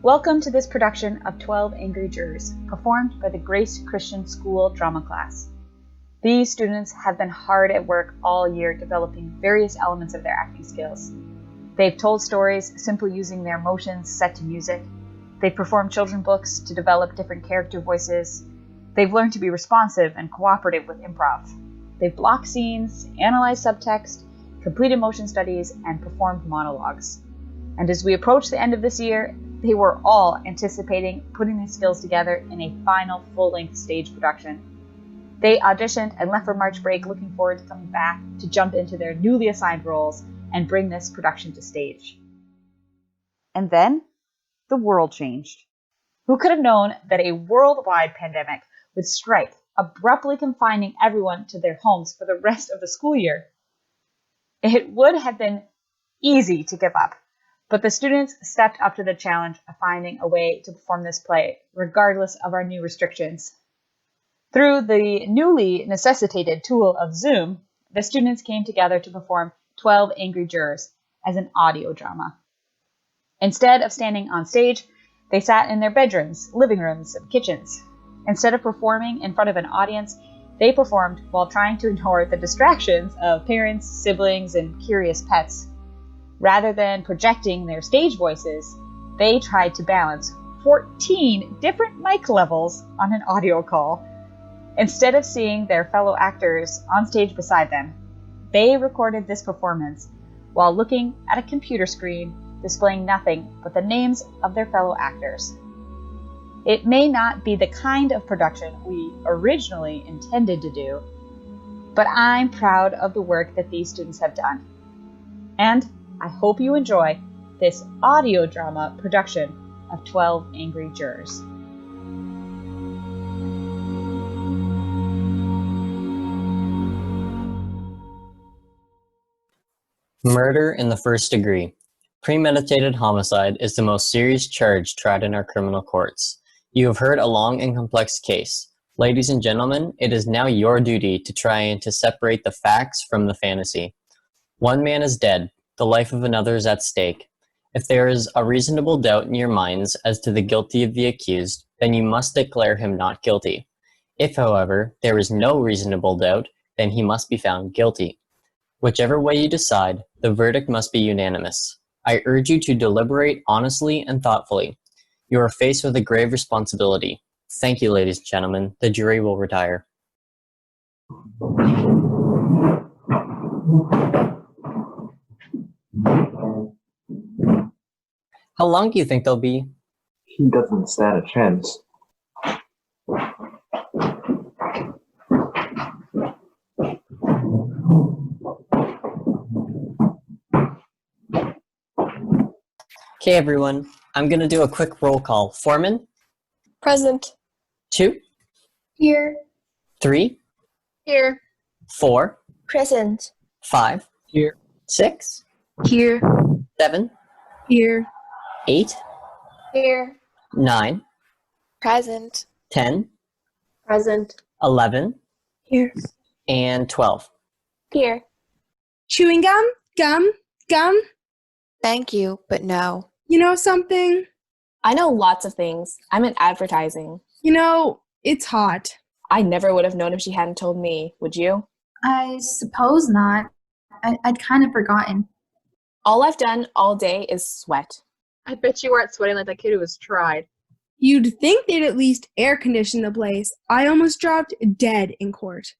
Welcome to this production of 12 Angry Jurors, performed by the Grace Christian School Drama Class. These students have been hard at work all year developing various elements of their acting skills. They've told stories simply using their emotions set to music. They've performed children's books to develop different character voices. They've learned to be responsive and cooperative with improv. They've blocked scenes, analyzed subtext, completed motion studies, and performed monologues. And as we approach the end of this year, they were all anticipating putting these skills together in a final full-length stage production. They auditioned and left for March break looking forward to coming back to jump into their newly assigned roles and bring this production to stage. And then, the world changed. Who could have known that a worldwide pandemic would strike, abruptly confining everyone to their homes for the rest of the school year? It would have been easy to give up, but the students stepped up to the challenge of finding a way to perform this play, regardless of our new restrictions. Through the newly necessitated tool of Zoom, the students came together to perform 12 Angry Jurors as an audio drama. Instead of standing on stage, they sat in their bedrooms, living rooms, and kitchens. Instead of performing in front of an audience, they performed while trying to ignore the distractions of parents, siblings, and curious pets. Rather than projecting their stage voices, they tried to balance 14 different mic levels on an audio call. Instead of seeing their fellow actors on stage beside them, they recorded this performance while looking at a computer screen displaying nothing but the names of their fellow actors. It may not be the kind of production we originally intended to do, but I'm proud of the work that these students have done. And I hope you enjoy this audio drama production of 12 Angry Jurors. Murder in the first degree. Premeditated homicide is the most serious charge tried in our criminal courts. You have heard a long and complex case. Ladies and gentlemen, it is now your duty to try and to separate the facts from the fantasy. One man is dead. The life of another is at stake. If there is a reasonable doubt in your minds as to the guilty of the accused, then you must declare him not guilty. If, however, there is no reasonable doubt, then he must be found guilty. Whichever way you decide, the verdict must be unanimous. I urge you to deliberate honestly and thoughtfully. You are faced with a grave responsibility. Thank you, ladies and gentlemen. The jury will retire. How long do you think they'll be? He doesn't stand a chance. Okay, everyone. I'm going to do a quick roll call. Foreman? Present. 2? Here. 3? Here. 4? Present. 5? Here. 6? Here. 7? Here. 8? Here. 9? Present. 10? Present. 11? Here. And 12. Here. Chewing gum? Gum? Thank you, but no. You know something? I know lots of things. I'm in advertising. You know, it's hot. I never would have known if she hadn't told me. Would you? I suppose not. I'd kind of forgotten. All I've done all day is sweat. I bet you weren't sweating like that kid who was tried. You'd think they'd at least air condition the place. I almost dropped dead in court.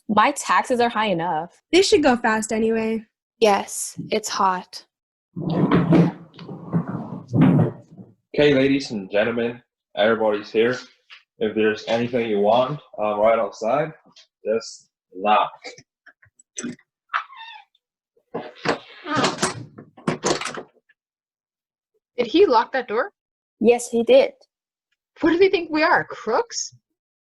My taxes are high enough. This should go fast anyway. Yes, it's hot. Okay, ladies and gentlemen, everybody's here. If there's anything you want, right outside, just knock. Did he lock that door? Yes, he did. What do they think we are, crooks?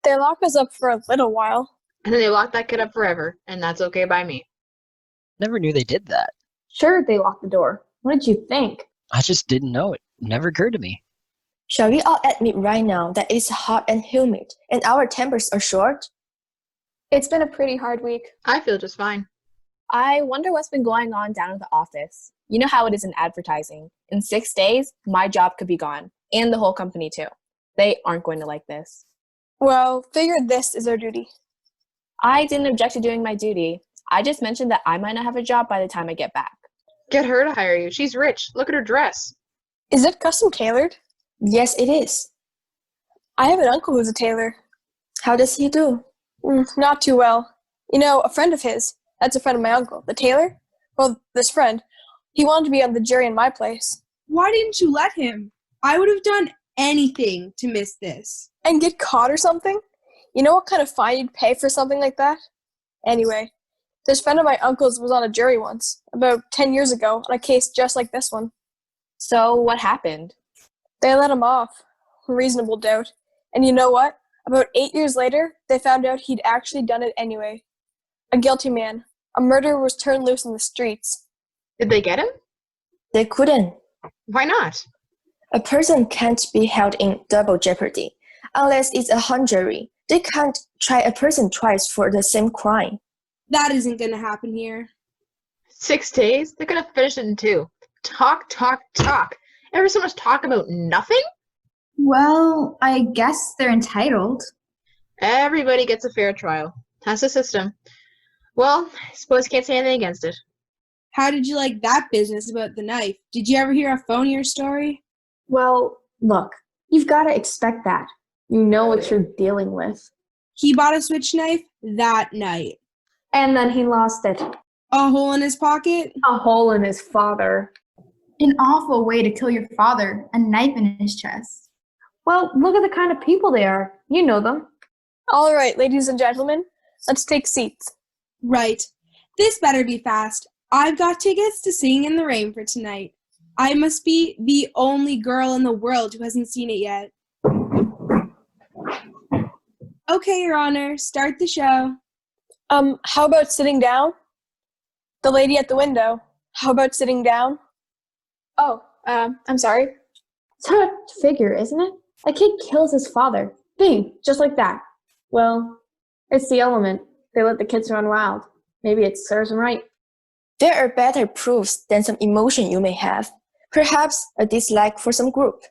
They locked us up for a little while. And then they locked that kid up forever, and that's okay by me. Never knew they did that. Sure, they locked the door. What did you think? I just didn't know it. Never occurred to me. Shall we all admit right now that it's hot and humid, and our tempers are short? It's been a pretty hard week. I feel just fine. I wonder what's been going on down at the office. You know how it is in advertising. In 6 days, my job could be gone. and the whole company too. They aren't going to like this. Well, figure this is our duty. I didn't object to doing my duty. I just mentioned that I might not have a job by the time I get back. Get her to hire you. She's rich. Look at her dress. Is it custom tailored? Yes, it is. I have an uncle who's a tailor. How does he do? Not too well. You know, a friend of his, that's a friend of my uncle, the tailor. Well, this friend, he wanted to be on the jury in my place. Why didn't you let him? I would have done anything to miss this. And get caught or something? You know what kind of fine you'd pay for something like that? Anyway, this friend of my uncle's was on a jury once, about 10 years ago, on a case just like this one. So what happened? They let him off. Reasonable doubt. And you know what? About 8 years later, they found out he'd actually done it anyway. A guilty man. A murderer was turned loose in the streets. Did they get him? They couldn't. Why not? A person can't be held in double jeopardy unless it's a hung jury. They can't try a person twice for the same crime. That isn't going to happen here. 6 days? They're going to finish it in 2. Talk, talk, talk. Ever so much talk about nothing? Well, I guess they're entitled. Everybody gets a fair trial. That's the system. Well, I suppose you can't say anything against it. How did you like that business about the knife? Did you ever hear a phonier story? Well, look, you've got to expect that. You know what you're dealing with. He bought a switch knife that night. And then he lost it. A hole in his pocket? A hole in his father. An awful way to kill your father, a knife in his chest. Well, look at the kind of people they are. You know them. All right, ladies and gentlemen, let's take seats. Right. This better be fast. I've got tickets to Singing in the Rain for tonight. I must be the only girl in the world who hasn't seen it yet. Okay, Your Honor, start the show. How about sitting down? The lady at the window, how about sitting down? Oh, I'm sorry. It's hard to figure, isn't it? A kid kills his father. Bing, just like that. Well, it's the element. They let the kids run wild. Maybe it serves them right. There are better proofs than some emotion you may have. Perhaps a dislike for some group.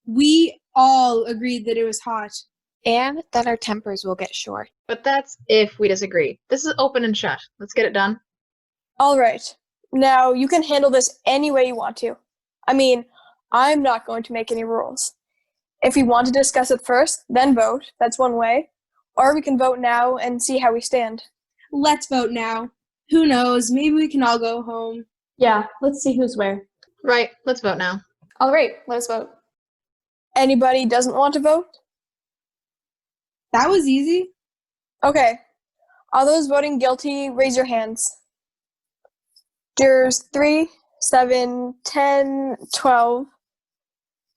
We all agreed that it was hot. And that our tempers will get short. But that's if we disagree. This is open and shut. Let's get it done. All right. Now, you can handle this any way you want to. I mean, I'm not going to make any rules. If we want to discuss it first, then vote. That's one way. Or we can vote now and see how we stand. Let's vote now. Who knows? Maybe we can all go home. Yeah, let's see who's where. Right, let's vote now. All right, let's vote. Anybody doesn't want to vote? That was easy. Okay. All those voting guilty, raise your hands. Jurors 3, 7, 10, 12.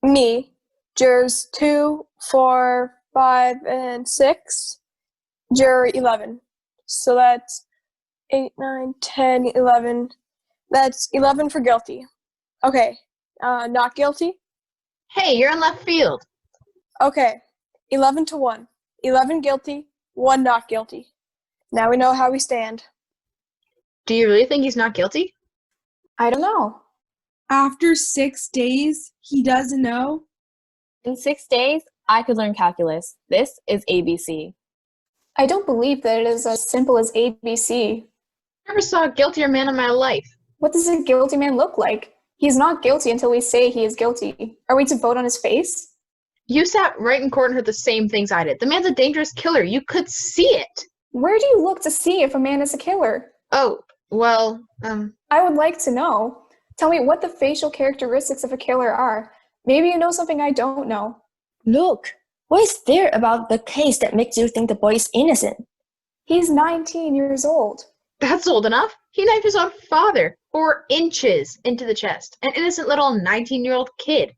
Me. Jurors 2, 4, 5, and 6. Juror 11. So that's 8, 9, 10, 11. That's 11 for guilty. Okay. Not guilty? Hey, you're in left field. Okay. 11 to 1. 11 guilty, 1 not guilty. Now we know how we stand. Do you really think he's not guilty? I don't know. After 6 days, he doesn't know? In 6 days, I could learn calculus. This is ABC. I don't believe that it is as simple as ABC. I never saw a guiltier man in my life. What does a guilty man look like? He's not guilty until we say he is guilty. Are we to vote on his face? You sat right in court and heard the same things I did. The man's a dangerous killer. You could see it. Where do you look to see if a man is a killer? Oh, well, I would like to know. Tell me what the facial characteristics of a killer are. Maybe you know something I don't know. Look, what is there about the case that makes you think the boy is innocent? He's 19 years old. That's old enough. He knifed his own father 4 inches into the chest. An innocent little 19-year-old kid.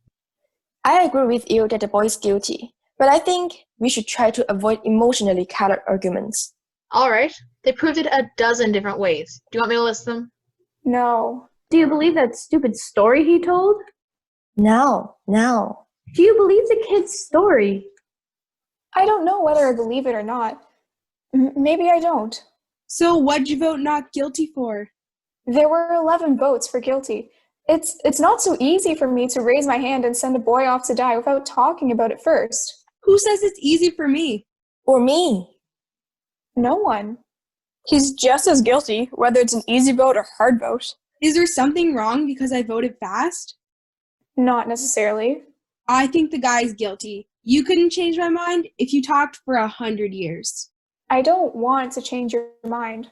I agree with you that the boy is guilty, but I think we should try to avoid emotionally colored arguments. All right. They proved it a dozen different ways. Do you want me to list them? No. Do you believe that stupid story he told? No. Do you believe the kid's story? I don't know whether I believe it or not. Maybe I don't. So what'd you vote not guilty for? There were 11 votes for guilty. It's not so easy for me to raise my hand and send a boy off to die without talking about it first. Who says it's easy for me? Or me? No one. He's just as guilty, whether it's an easy vote or hard vote. Is there something wrong because I voted fast? Not necessarily. I think the guy's guilty. You couldn't change my mind if you talked for 100 years. I don't want to change your mind.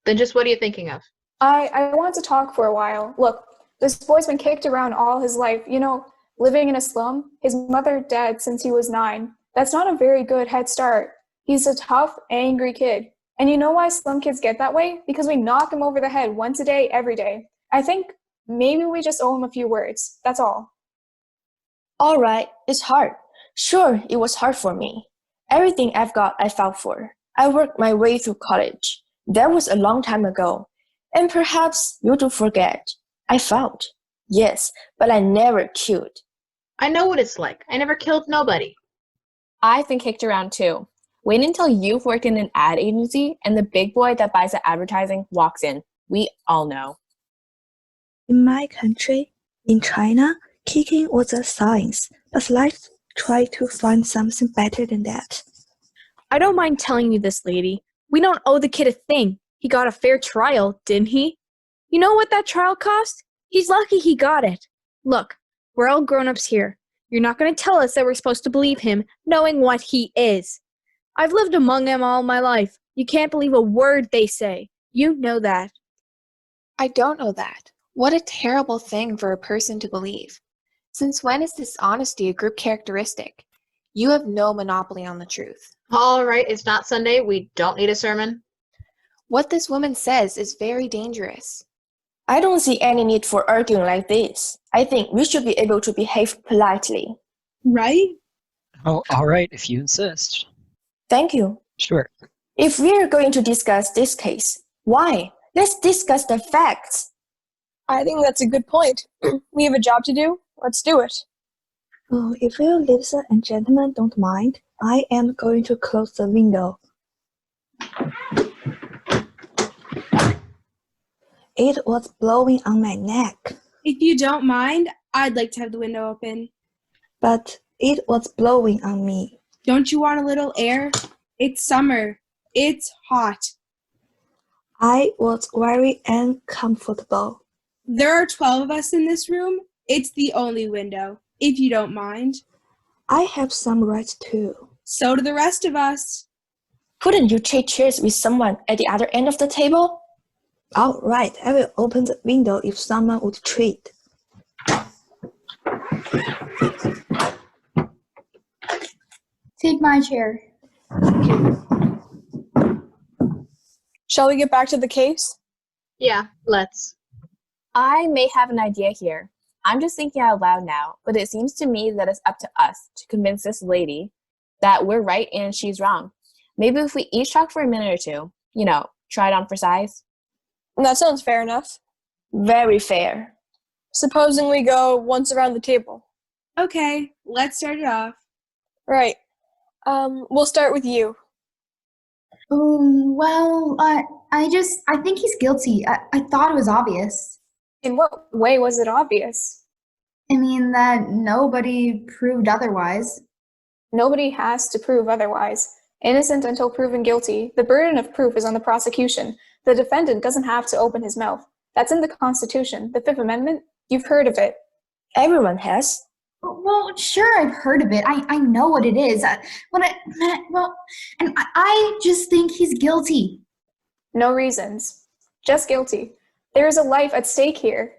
Then just what are you thinking of? I want to talk for a while. Look, this boy's been kicked around all his life. You know, living in a slum, his mother dead since he was 9. That's not a very good head start. He's a tough, angry kid. And you know why slum kids get that way? Because we knock them over the head once a day, every day. I think maybe we just owe him a few words. That's all. All right, it's hard. Sure, it was hard for me. Everything I've got, I fought for. I worked my way through college. That was a long time ago. And perhaps you do forget. I fought. Yes, but I never killed. I know what it's like. I never killed nobody. I've been kicked around too. Wait until you've worked in an ad agency and the big boy that buys the advertising walks in. We all know. In my country, in China, kicking was a science, but let's try to find something better than that. I don't mind telling you this, lady. We don't owe the kid a thing. He got a fair trial, didn't he? You know what that trial cost? He's lucky he got it. Look, we're all grown-ups here. You're not going to tell us that we're supposed to believe him, knowing what he is. I've lived among them all my life. You can't believe a word they say. You know that. I don't know that. What a terrible thing for a person to believe. Since when is dishonesty a group characteristic? You have no monopoly on the truth. All right, it's not Sunday. We don't need a sermon. What this woman says is very dangerous. I don't see any need for arguing like this. I think we should be able to behave politely. Right? Oh, all right, if you insist. Thank you. Sure. If we're going to discuss this case, why? Let's discuss the facts. I think that's a good point. We have a job to do. Let's do it. Oh, if you ladies and gentlemen don't mind, I am going to close the window. It was blowing on my neck. If you don't mind, I'd like to have the window open. But it was blowing on me. Don't you want a little air? It's summer. It's hot. I was very uncomfortable. There are 12 of us in this room. It's the only window, if you don't mind. I have some rights too. So do the rest of us. Couldn't you trade chairs with someone at the other end of the table? All right, I will open the window if someone would trade. Take my chair. Shall we get back to the case? Yeah, let's. I may have an idea here. I'm just thinking out loud now, but it seems to me that it's up to us to convince this lady that we're right and she's wrong. Maybe if we each talk for a minute or two, try it on for size. That sounds fair enough. Very fair. Supposing we go once around the table. Okay, let's start it off. Right. We'll start with you. Well, I think he's guilty. I thought it was obvious. In what way was it obvious? I mean, that nobody proved otherwise. Nobody has to prove otherwise. Innocent until proven guilty. The burden of proof is on the prosecution. The defendant doesn't have to open his mouth. That's in the Constitution, the Fifth Amendment. You've heard of it. Everyone has. Well, sure, I've heard of it. I know what it is. I just think he's guilty. No reasons. Just guilty. There is a life at stake here.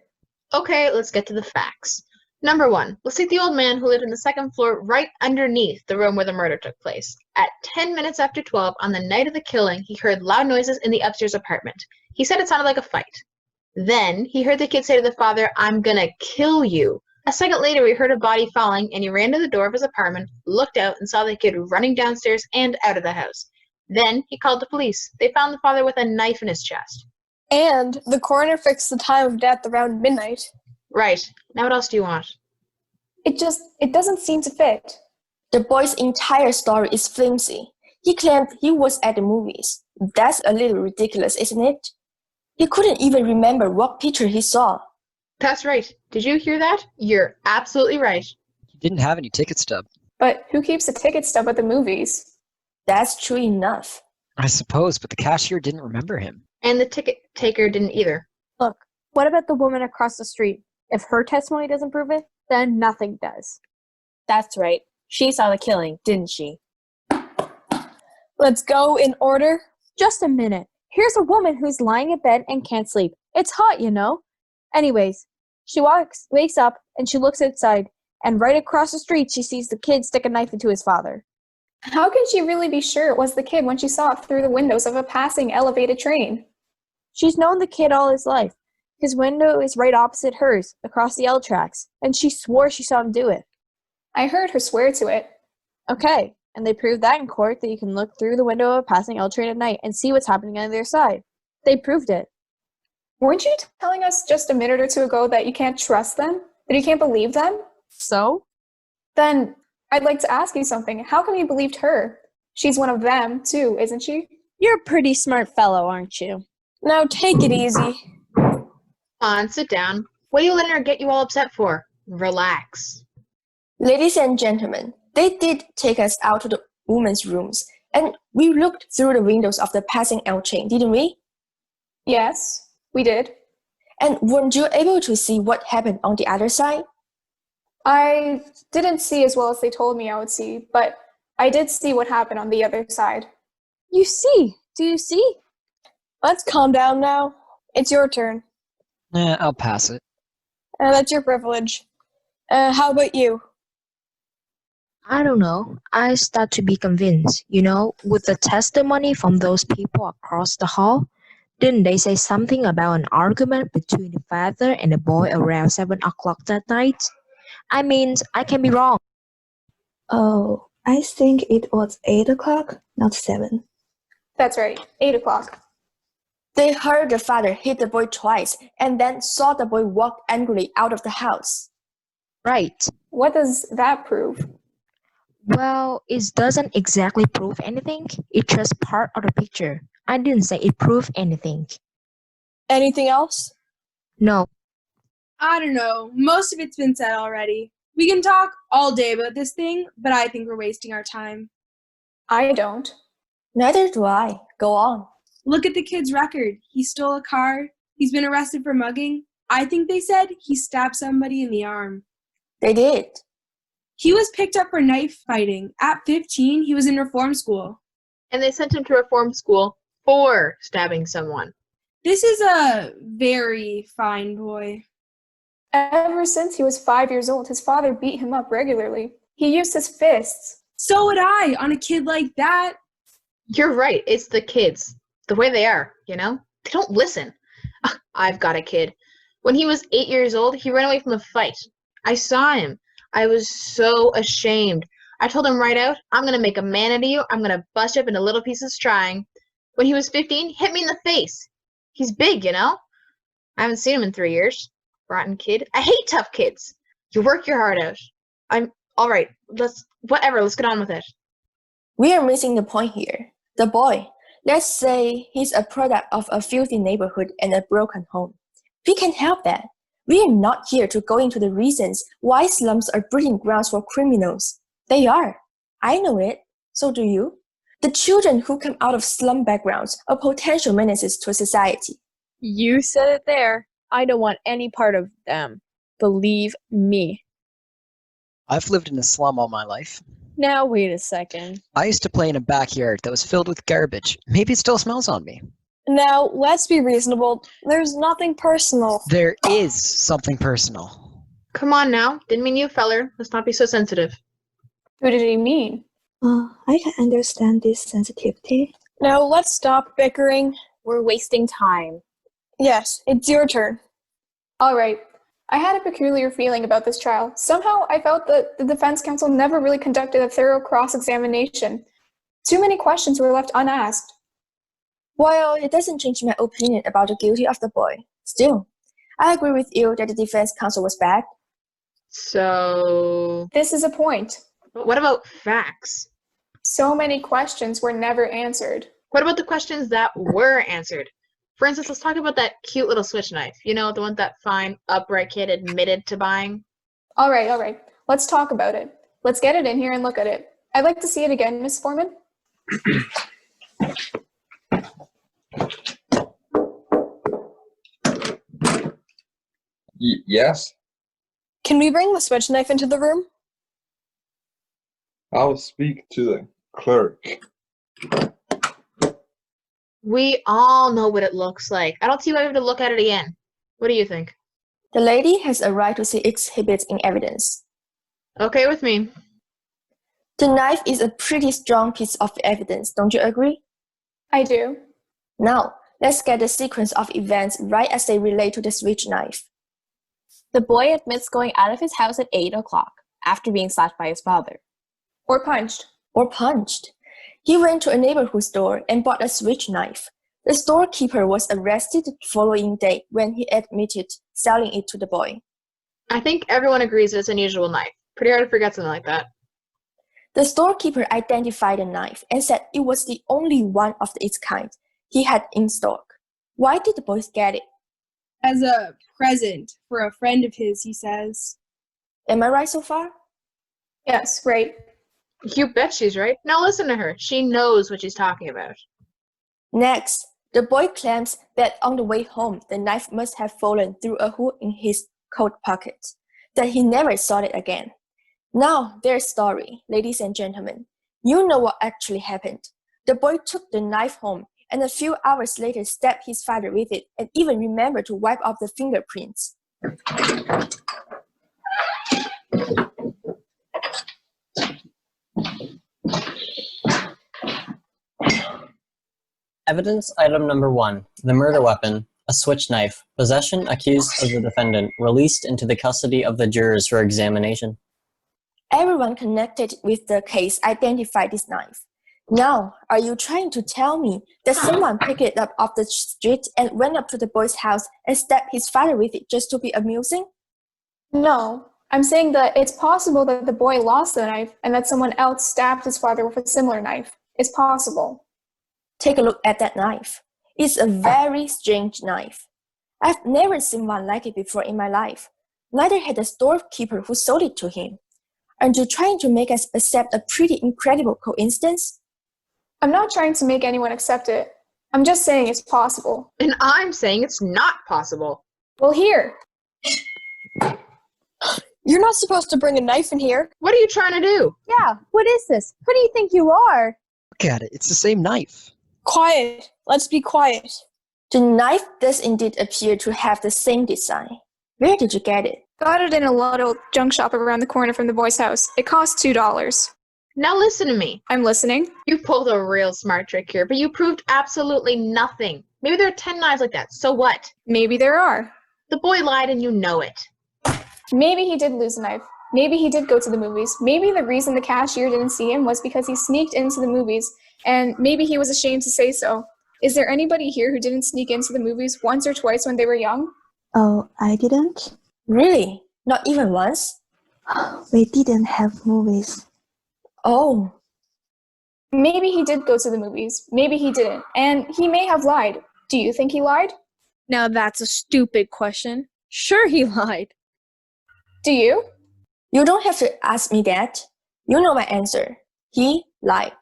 Okay, let's get to the facts. Number 1, let's take the old man who lived in the second floor right underneath the room where the murder took place. At 10 minutes after 12, on the night of the killing, he heard loud noises in the upstairs apartment. He said it sounded like a fight. Then, he heard the kid say to the father, "I'm gonna kill you." A second later, he heard a body falling, and he ran to the door of his apartment, looked out, and saw the kid running downstairs and out of the house. Then, he called the police. They found the father with a knife in his chest. And the coroner fixed the time of death around midnight. Right. Now what else do you want? It doesn't seem to fit. The boy's entire story is flimsy. He claimed he was at the movies. That's a little ridiculous, isn't it? He couldn't even remember what picture he saw. That's right. Did you hear that? You're absolutely right. He didn't have any ticket stub. But who keeps a ticket stub at the movies? That's true enough. I suppose, but the cashier didn't remember him. And the ticket taker didn't either. Look, what about the woman across the street? If her testimony doesn't prove it, then nothing does. That's right. She saw the killing, didn't she? Let's go in order. Just a minute. Here's a woman who's lying in bed and can't sleep. It's hot, you know. Anyways, she wakes up, and she looks outside, and right across the street she sees the kid stick a knife into his father. How can she really be sure it was the kid when she saw it through the windows of a passing elevated train? She's known the kid all his life. His window is right opposite hers, across the L tracks, and she swore she saw him do it. I heard her swear to it. Okay, and they proved that in court, that you can look through the window of a passing L train at night and see what's happening on the other side. They proved it. Weren't you telling us just a minute or two ago that you can't trust them? That you can't believe them? So? Then I'd like to ask you something. How come you believed her? She's one of them, too, isn't she? You're a pretty smart fellow, aren't you? Now take it easy. On, sit down. What are you letting her get you all upset for? Relax. Ladies and gentlemen, they did take us out to the women's rooms, and we looked through the windows of the passing L train, didn't we? Yes, we did. And weren't you able to see what happened on the other side? I didn't see as well as they told me I would see, but I did see what happened on the other side. You see? Do you see? Let's calm down now. It's your turn. I'll pass it. That's your privilege. How about you? I don't know. I start to be convinced, with the testimony from those people across the hall. Didn't they say something about an argument between the father and the boy around 7 o'clock that night? I mean, I can be wrong. Oh, I think it was 8 o'clock, not 7. That's right, 8 o'clock. They heard the father hit the boy twice and then saw the boy walk angrily out of the house. Right. What does that prove? Well, it doesn't exactly prove anything. It's just part of the picture. I didn't say it proved anything. Anything else? No. I don't know. Most of it's been said already. We can talk all day about this thing, but I think we're wasting our time. I don't. Neither do I. Go on. Look at the kid's record. He stole a car. He's been arrested for mugging. I think they said he stabbed somebody in the arm. They did. He was picked up for knife fighting. At 15, he was in reform school. And they sent him to reform school for stabbing someone. This is a very fine boy. Ever since he was 5 years old, his father beat him up regularly. He used his fists. So would I on a kid like that. You're right. It's the kids. The way they are, They don't listen. I've got a kid. When he was 8 years old, he ran away from a fight. I saw him. I was so ashamed. I told him right out, I'm going to make a man out of you. I'm going to bust you up into little pieces trying. When he was 15, he hit me in the face. He's big, I haven't seen him in 3 years. Rotten kid. I hate tough kids. You work your heart out. I'm all right. Let's get on with it. We are missing the point here. The boy. Let's say he's a product of a filthy neighborhood and a broken home. We can help that. We are not here to go into the reasons why slums are breeding grounds for criminals. They are. I know it. So do you. The children who come out of slum backgrounds are potential menaces to society. You said it there. I don't want any part of them. Believe me. I've lived in a slum all my life. Now wait a second. I used to play in a backyard that was filled with garbage. Maybe it still smells on me. Now, let's be reasonable. There's nothing personal. There is something personal. Come on now. Didn't mean you, feller. Let's not be so sensitive. Who did he mean? I can understand this sensitivity. Now, let's stop bickering. We're wasting time. Yes, it's your turn. All right. I had a peculiar feeling about this trial. Somehow I felt that the defense counsel never really conducted a thorough cross-examination. Too many questions were left unasked. While it doesn't change my opinion about the guilty of the boy, still, I agree with you that the defense counsel was bad. So... This is a point. But what about facts? So many questions were never answered. What about the questions that were answered? For instance, let's talk about that cute little switch knife. You know, the one that fine, upright kid admitted to buying. All right. Let's talk about it. Let's get it in here and look at it. I'd like to see it again, Miss Foreman. Yes? Can we bring the switch knife into the room? I'll speak to the clerk. We all know what it looks like. I don't see why we have to look at it again. What do you think? The lady has a right to see exhibits in evidence. Okay with me. The knife is a pretty strong piece of evidence, don't you agree? I do. Now, let's get the sequence of events right as they relate to the switch knife. The boy admits going out of his house at 8 o'clock after being slapped by his father. Or punched. He went to a neighborhood store and bought a switch knife. The storekeeper was arrested the following day when he admitted selling it to the boy. I think everyone agrees it's an unusual knife. Pretty hard to forget something like that. The storekeeper identified the knife and said it was the only one of its kind he had in stock. Why did the boy get it? As a present for a friend of his, he says. Am I right so far? Yes, right. You bet she's right. Now listen to her. She knows what she's talking about. Next, the boy claims that on the way home, the knife must have fallen through a hole in his coat pocket, that he never saw it again. Now, their story, ladies and gentlemen. You know what actually happened. The boy took the knife home and a few hours later stabbed his father with it and even remembered to wipe off the fingerprints. Evidence item number 1, the murder weapon, a switch knife, possession accused of the defendant, released into the custody of the jurors for examination. Everyone connected with the case identified this knife. Now, are you trying to tell me that someone picked it up off the street and went up to the boy's house and stabbed his father with it just to be amusing? No, I'm saying that it's possible that the boy lost the knife and that someone else stabbed his father with a similar knife. It's possible. Take a look at that knife. It's a very strange knife. I've never seen one like it before in my life. Neither had the storekeeper who sold it to him. Aren't you trying to make us accept a pretty incredible coincidence? I'm not trying to make anyone accept it. I'm just saying it's possible. And I'm saying it's not possible. Well, here. You're not supposed to bring a knife in here. What are you trying to do? Yeah, what is this? Who do you think you are? Look at it. It's the same knife. Quiet. Let's be quiet. The knife does indeed appear to have the same design. Where did you get it? Got it in a little junk shop around the corner from the boy's house. It cost $2. Now listen to me. I'm listening. You pulled a real smart trick here, but you proved absolutely nothing. Maybe there are 10 knives like that. So what? Maybe there are. The boy lied and you know it. Maybe he did lose a knife. Maybe he did go to the movies. Maybe the reason the cashier didn't see him was because he sneaked into the movies, and maybe he was ashamed to say so. Is there anybody here who didn't sneak into the movies once or twice when they were young? Oh, I didn't? Really? Not even once? We didn't have movies. Oh. Maybe he did go to the movies. Maybe he didn't. And he may have lied. Do you think he lied? Now that's a stupid question. Sure he lied. Do you? You don't have to ask me that. You know my answer. He lied.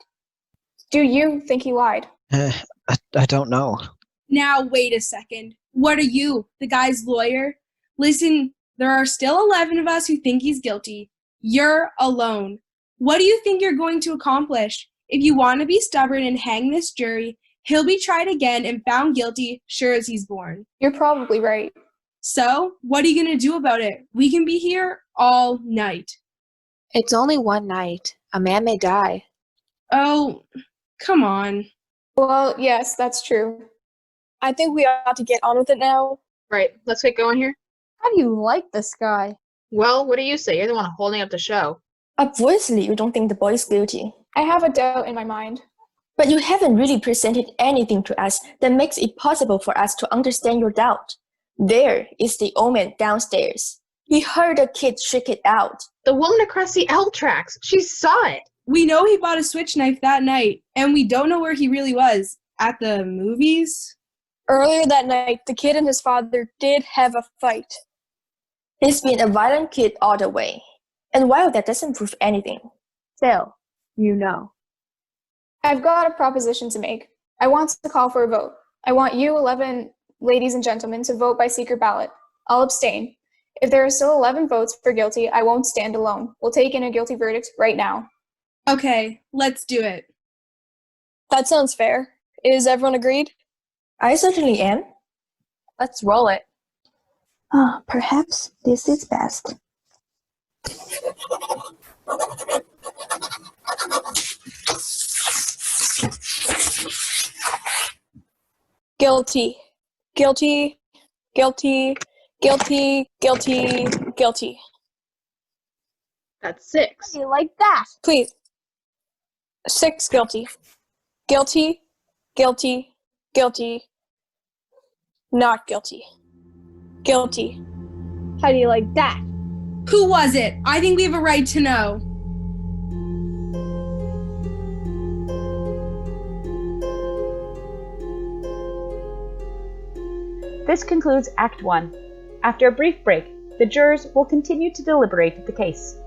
Do you think he lied? I don't know. Now, wait a second. What are you, the guy's lawyer? Listen, there are still 11 of us who think he's guilty. You're alone. What do you think you're going to accomplish? If you want to be stubborn and hang this jury, he'll be tried again and found guilty, sure as he's born. You're probably right. So, what are you going to do about it? We can be here all night. It's only one night. A man may die. Oh, come on. Well, yes, that's true. I think we ought to get on with it now. Right, let's get going here. How do you like this guy? Well, what do you say? You're the one holding up the show. Obviously, you don't think the boy is guilty. I have a doubt in my mind. But you haven't really presented anything to us that makes it possible for us to understand your doubt. There is the old man downstairs. He heard the kid shriek it out. The woman across the L tracks. She saw it. We know he bought a switch knife that night, and we don't know where he really was. At the movies? Earlier that night, the kid and his father did have a fight. He's been a violent kid all the way. And while that doesn't prove anything, Still, you know. I've got a proposition to make. I want to call for a vote. I want you 11 ladies and gentlemen to vote by secret ballot. I'll abstain. If there are still 11 votes for guilty, I won't stand alone. We'll take in a guilty verdict right now. Okay, let's do it. That sounds fair. Is everyone agreed? I certainly am. Let's roll it. Perhaps this is best. Guilty. Guilty. Guilty. Guilty. Guilty. Guilty. That's 6. How do you like that? Please. 6 guilty. Guilty. Guilty. Guilty. Not guilty. Guilty. How do you like that? Who was it? I think we have a right to know. This concludes Act 1. After a brief break, the jurors will continue to deliberate the case.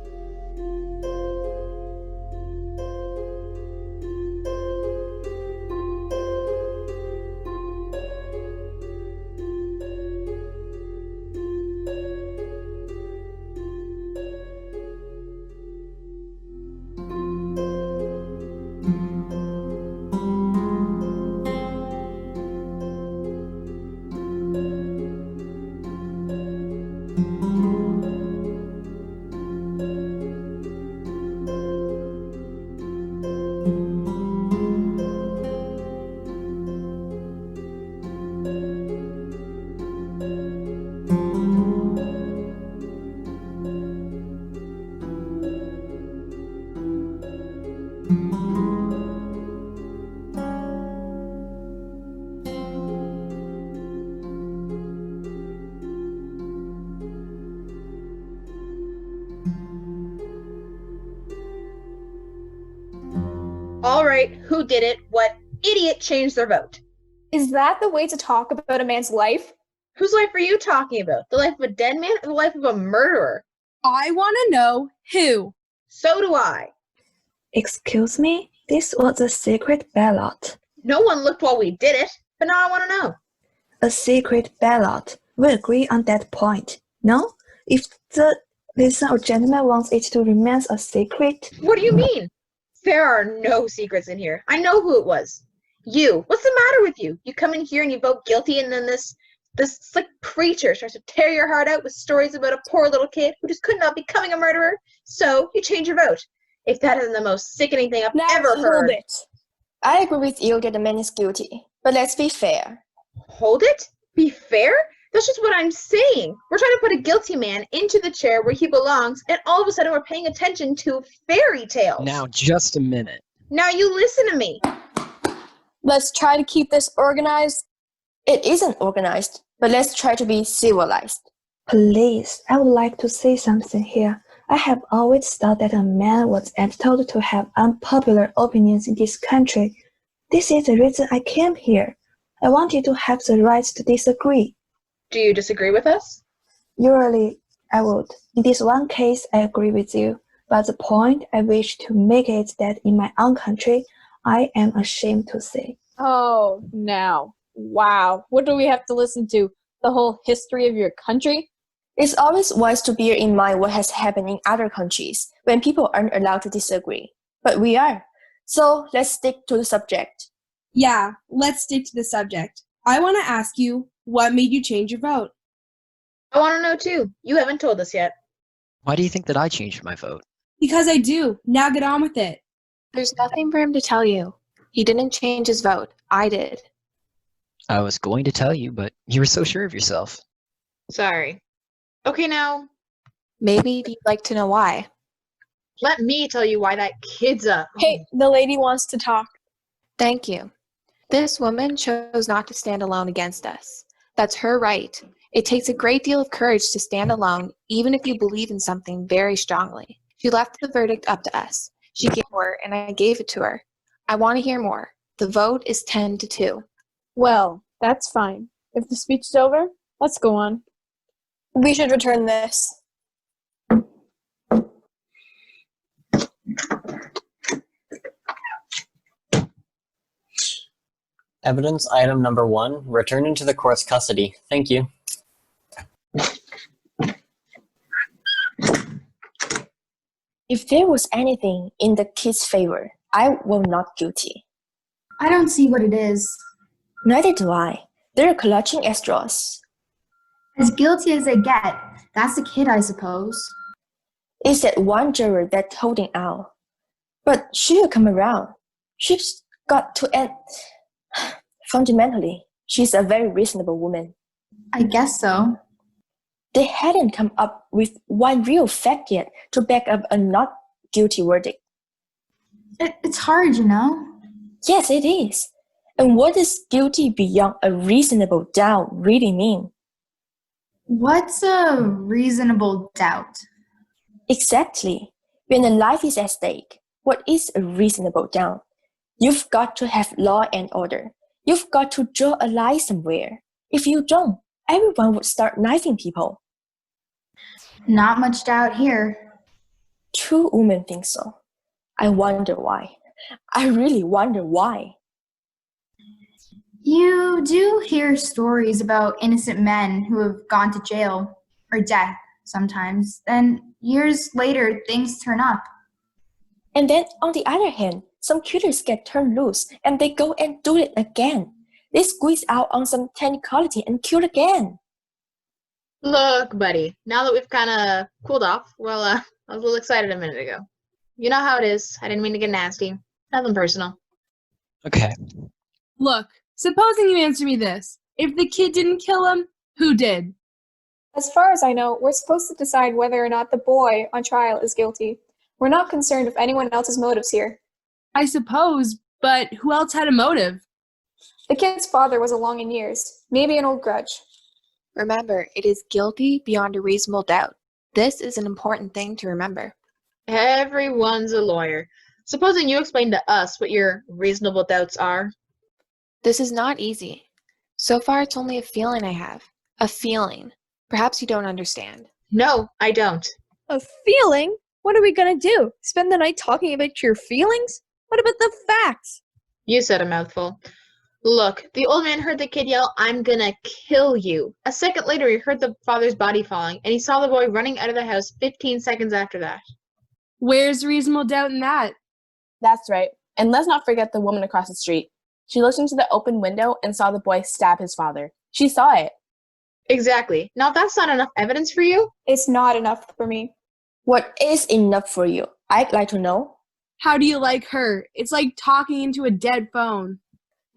All right, who did it? What idiot changed their vote? Is that the way to talk about a man's life? Whose life are you talking about? The life of a dead man or the life of a murderer? I want to know who. So do I. Excuse me? This was a secret ballot. No one looked while we did it, but now I want to know. A secret ballot. We agree on that point. No? If the listener or gentleman wants it to remain a secret. What do you mean? There are no secrets in here. I know who it was. You. What's the matter with you? You come in here and you vote guilty, and then this slick preacher starts to tear your heart out with stories about a poor little kid who just couldn't help becoming a murderer. So you change your vote. If that isn't the most sickening thing I've ever heard. Hold it. I agree with you that the man is guilty, but let's be fair. Hold it? Be fair? That's just what I'm saying. We're trying to put a guilty man into the chair where he belongs, and all of a sudden we're paying attention to fairy tales. Now, just a minute. Now you listen to me. Let's try to keep this organized. It isn't organized, but let's try to be civilized. Please, I would like to say something here. I have always thought that a man was entitled to have unpopular opinions in this country. This is the reason I came here. I wanted to have the right to disagree. Do you disagree with us? Usually, I would. In this one case, I agree with you. But the point I wish to make is that in my own country, I am ashamed to say. Oh, now. Wow. What do we have to listen to? The whole history of your country? It's always wise to bear in mind what has happened in other countries when people aren't allowed to disagree. But we are. So let's stick to the subject. Yeah, let's stick to the subject. I want to ask you, what made you change your vote? I want to know too. You haven't told us yet. Why do you think that I changed my vote? Because I do. Now get on with it. There's nothing for him to tell you. He didn't change his vote. I did. I was going to tell you, but you were so sure of yourself. Sorry. Okay, now, Maybe you'd like to know why. let me tell you why that kid's up. Hey, the lady wants to talk. Thank you. This woman chose not to stand alone against us. That's her right. It takes a great deal of courage to stand alone, even if you believe in something very strongly. She left the verdict up to us. She gave her, and I gave it to her. I want to hear more. The vote is 10-2. Well, That's fine. If the speech is over, let's go on. We should return this. Evidence item number 1, returned into the court's custody. Thank you. If there was anything in the kid's favor, I will not guilty. I don't see what it is. Neither do I. They're clutching at straws. As guilty as they get. That's the kid, I suppose. It's that one juror that's holding out. But she'll come around. She's got to end. Fundamentally, she's a very reasonable woman. I guess so. They hadn't come up with one real fact yet to back up a not guilty verdict. It's hard, you know? Yes, it is. And what does guilty beyond a reasonable doubt really mean? What's a reasonable doubt? Exactly. When a life is at stake, what is a reasonable doubt? You've got to have law and order. You've got to draw a line somewhere. If you don't, everyone would start knifing people. Not much doubt here. Two women think so. I wonder why. I really wonder why. You do hear stories about innocent men who have gone to jail or death sometimes. Then years later, things turn up. And then on the other hand, some killers get turned loose and they go and do it again. They squeeze out on some technicality and kill again. Look, buddy, now that we've kind of cooled off, well, I was a little excited a minute ago. You know how it is. I didn't mean to get nasty. Nothing personal. Okay. Look, supposing you answer me this. If the kid didn't kill him, who did? As far as I know, we're supposed to decide whether or not the boy on trial is guilty. We're not concerned with anyone else's motives here. I suppose, but who else had a motive? The kid's father was along in years. Maybe an old grudge. Remember, it is guilty beyond a reasonable doubt. This is an important thing to remember. Everyone's a lawyer. Supposing you explain to us what your reasonable doubts are. This is not easy. So far, it's only a feeling I have. A feeling. Perhaps you don't understand. No, I don't. A feeling? What are we gonna do? Spend the night talking about your feelings? What about the facts? You said a mouthful. Look, the old man heard the kid yell, "I'm gonna kill you." A second later, he heard the father's body falling, and he saw the boy running out of the house 15 seconds after that. Where's reasonable doubt in that? That's right. And let's not forget the woman across the street. She looked into the open window and saw the boy stab his father. She saw it. Exactly. Now, if that's not enough evidence for you, it's not enough for me. What is enough for you? I'd like to know. How do you like her? It's like talking into a dead phone.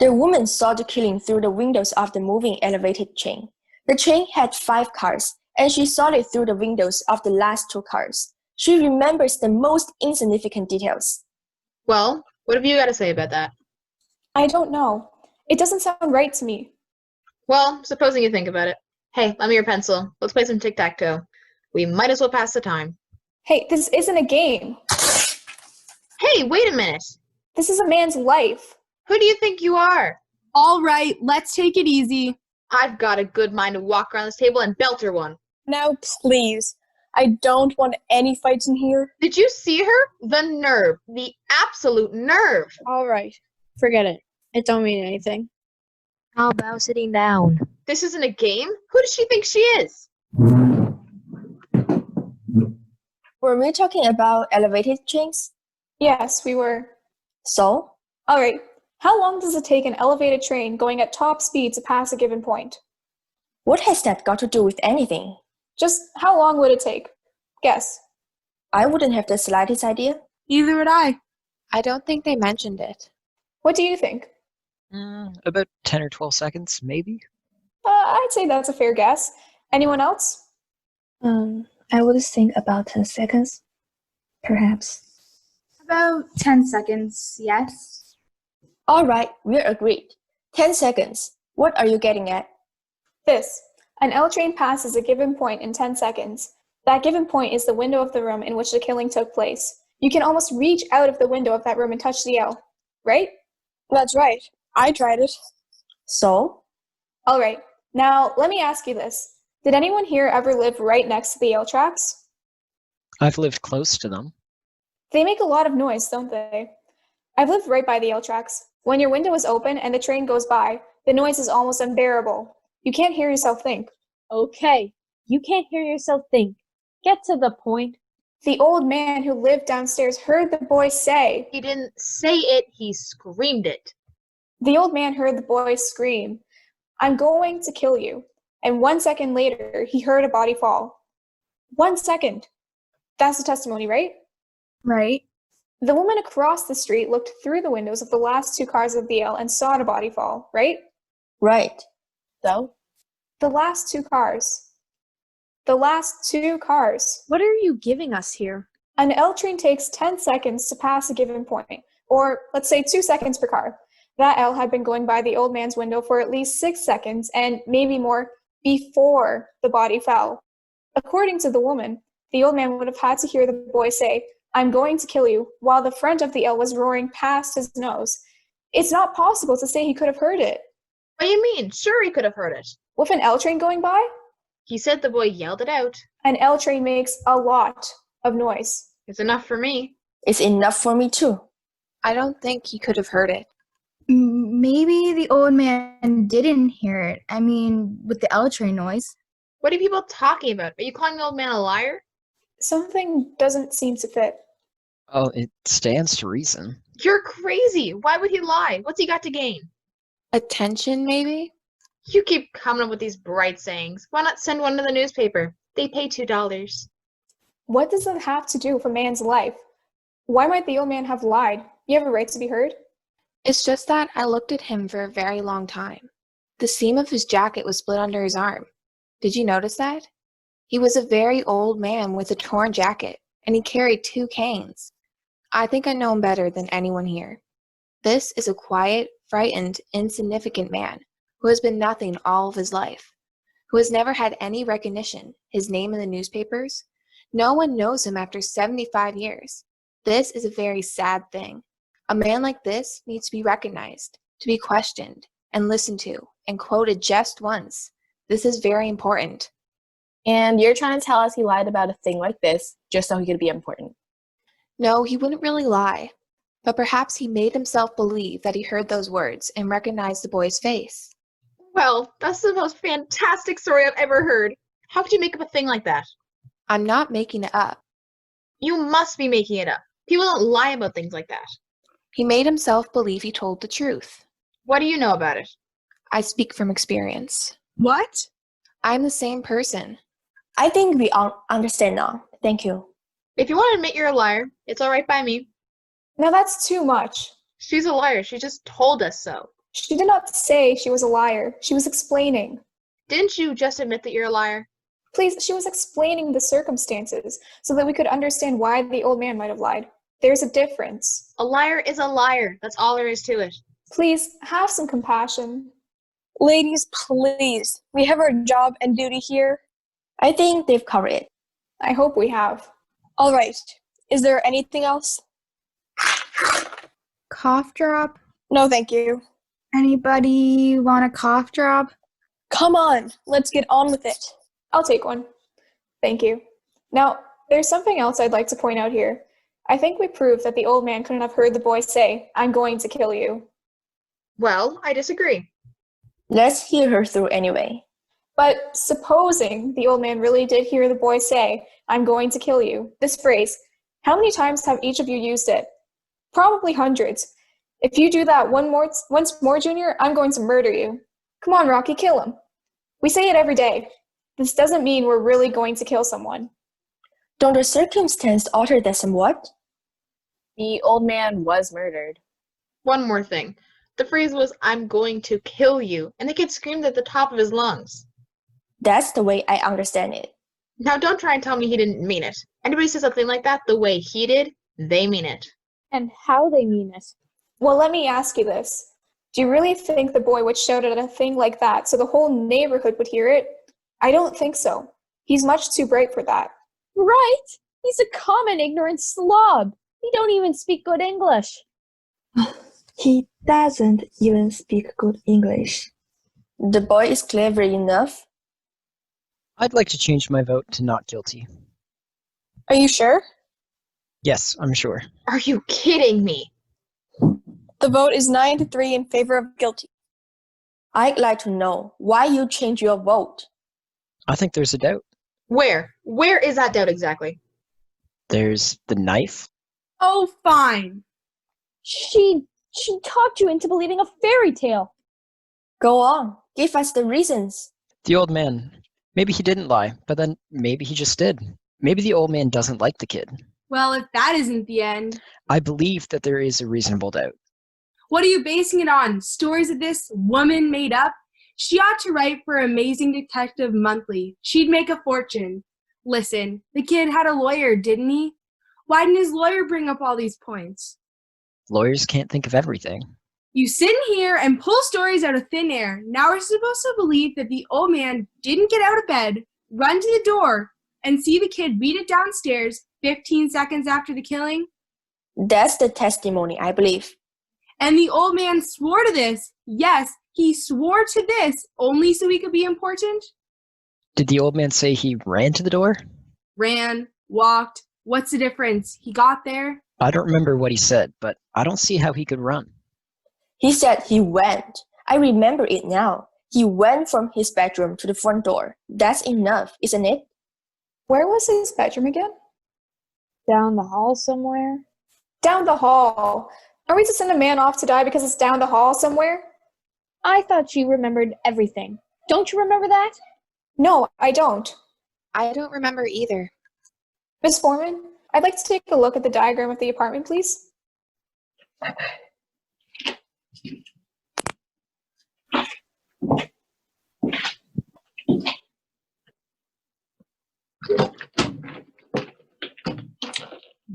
The woman saw the killing through the windows of the moving elevated train. The train had 5 cars, and she saw it through the windows of the last 2 cars. She remembers the most insignificant details. Well, what have you got to say about that? I don't know. It doesn't sound right to me. Well, supposing you think about it. Hey, lend me your pencil. Let's play some tic-tac-toe. We might as well pass the time. Hey, this isn't a game. Hey, wait a minute. This is a man's life. Who do you think you are? All right, let's take it easy. I've got a good mind to walk around this table and belt her one. Now, please. I don't want any fights in here. Did you see her? The nerve. The absolute nerve. All right. Forget it. It don't mean anything. How about sitting down? This isn't a game? Who does she think she is? Were we talking about elevated trains? Yes, we were. So? All right. How long does it take an elevated train going at top speed to pass a given point? What has that got to do with anything? Just how long would it take? Guess. I wouldn't have the slightest idea. Neither would I. I don't think they mentioned it. What do you think? About 10 or 12 seconds, maybe? I'd say that's a fair guess. Anyone else? I would think about 10 seconds, perhaps. About 10 seconds, yes. All right, we're agreed. 10 seconds. What are you getting at? This. An L train passes a given point in 10 seconds. That given point is the window of the room in which the killing took place. You can almost reach out of the window of that room and touch the L, right? That's right. I tried it. So? All right, now let me ask you this. Did anyone here ever live right next to the Yale tracks? I've lived close to them. They make a lot of noise, don't they? I've lived right by the Yale tracks. When your window is open and the train goes by, the noise is almost unbearable. You can't hear yourself think. Okay, you can't hear yourself think. Get to the point. The old man who lived downstairs heard the boy say. He didn't say it, he screamed it. The old man heard the boy scream, "I'm going to kill you." And 1 second later, he heard a body fall. 1 second. That's the testimony, right? Right. The woman across the street looked through the windows of the last 2 cars of the L and saw the body fall, right? Right. So? The last 2 cars. The last 2 cars. What are you giving us here? An L train takes 10 seconds to pass a given point, or let's say 2 seconds per car. That L had been going by the old man's window for at least 6 seconds, and maybe more, before the body fell. According to the woman, the old man would have had to hear the boy say, "I'm going to kill you," while the front of the L was roaring past his nose. It's not possible to say he could have heard it. What do you mean? Sure, he could have heard it. With an L train going by? He said the boy yelled it out. An L train makes a lot of noise. It's enough for me. It's enough for me too. I don't think he could have heard it. Maybe the old man didn't hear it. I mean, with the L train noise. What are people talking about? Are you calling the old man a liar? Something doesn't seem to fit. Oh, it stands to reason. You're crazy. Why would he lie? What's he got to gain? Attention, maybe? You keep coming up with these bright sayings. Why not send one to the newspaper? They pay $2. What does that have to do with a man's life? Why might the old man have lied? You have a right to be heard? It's just that I looked at him for a very long time. The seam of his jacket was split under his arm. Did you notice that? He was a very old man with a torn jacket, and he carried 2 canes. I think I know him better than anyone here. This is a quiet, frightened, insignificant man who has been nothing all of his life, who has never had any recognition, his name in the newspapers. No one knows him after 75 years. This is a very sad thing. A man like this needs to be recognized, to be questioned, and listened to, and quoted just once. This is very important. And you're trying to tell us he lied about a thing like this just so he could be important? No, he wouldn't really lie. But perhaps he made himself believe that he heard those words and recognized the boy's face. Well, that's the most fantastic story I've ever heard. How could you make up a thing like that? I'm not making it up. You must be making it up. People don't lie about things like that. He made himself believe he told the truth. What do you know about it? I speak from experience. What? I'm the same person. I think we all understand now. Thank you. If you want to admit you're a liar, it's all right by me. Now that's too much. She's a liar. She just told us so. She did not say she was a liar. She was explaining. Didn't you just admit that you're a liar? Please, she was explaining the circumstances so that we could understand why the old man might have lied. There's a difference. A liar is a liar. That's all there is to it. Please, have some compassion. Ladies, please. We have our job and duty here. I think they've covered it. I hope we have. All right. Is there anything else? Cough drop? No, thank you. Anybody want a cough drop? Come on. Let's get on with it. I'll take one. Thank you. Now, there's something else I'd like to point out here. I think we proved that the old man couldn't have heard the boy say, "I'm going to kill you." Well, I disagree. Let's hear her through anyway. But supposing the old man really did hear the boy say, "I'm going to kill you," this phrase, how many times have each of you used it? Probably hundreds. If you do that once more, Junior, I'm going to murder you. Come on, Rocky, kill him. We say it every day. This doesn't mean we're really going to kill someone. Don't the circumstance alter that somewhat? The old man was murdered. One more thing. The phrase was, "I'm going to kill you," and the kid screamed at the top of his lungs. That's the way I understand it. Now don't try and tell me he didn't mean it. Anybody says something like that the way he did, they mean it. And how they mean it. Well, let me ask you this. Do you really think the boy would shout at a thing like that so the whole neighborhood would hear it? I don't think so. He's much too bright for that. Right? He's a common ignorant slob. He don't even speak good English. He doesn't even speak good English. The boy is clever enough. I'd like to change my vote to not guilty. Are you sure? Yes, I'm sure. Are you kidding me? The vote is 9-3 in favor of guilty. I'd like to know why you changed your vote. I think there's a doubt. Where? Where is that doubt exactly? There's the knife. Oh, fine. She talked you into believing a fairy tale. Go on, give us the reasons. The old man. Maybe he didn't lie, but then maybe he just did. Maybe the old man doesn't like the kid. Well, if that isn't the end. I believe that there is a reasonable doubt. What are you basing it on? Stories that this woman made up? She ought to write for Amazing Detective Monthly. She'd make a fortune. Listen, the kid had a lawyer, didn't he? Why didn't his lawyer bring up all these points? Lawyers can't think of everything. You sit in here and pull stories out of thin air. Now we're supposed to believe that the old man didn't get out of bed, run to the door, and see the kid beat it downstairs 15 seconds after the killing? That's the testimony, I believe. And the old man swore to this. Yes, he swore to this only so he could be important? Did the old man say he ran to the door? Ran, walked. What's the difference? He got there? I don't remember what he said, but I don't see how he could run. He said he went. I remember it now. He went from his bedroom to the front door. That's enough, isn't it? Where was his bedroom again? Down the hall somewhere? Down the hall. Are we to send a man off to die because it's down the hall somewhere? I thought you remembered everything. Don't you remember that? No, I don't. I don't remember either. Miss Foreman, I'd like to take a look at the diagram of the apartment, please.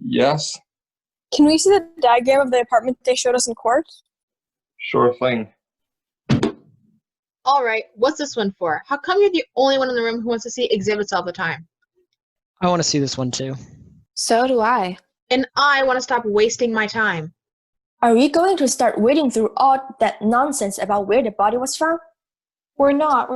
Yes, Can we see the diagram of the apartment they showed us in court? sure thing. All right, what's this one for? How come you're the only one in the room who wants to see exhibits all the time? I want to see this one too. So do I. And I want to stop wasting my time. Are we going to start wading through all that nonsense about where the body was found? We're not.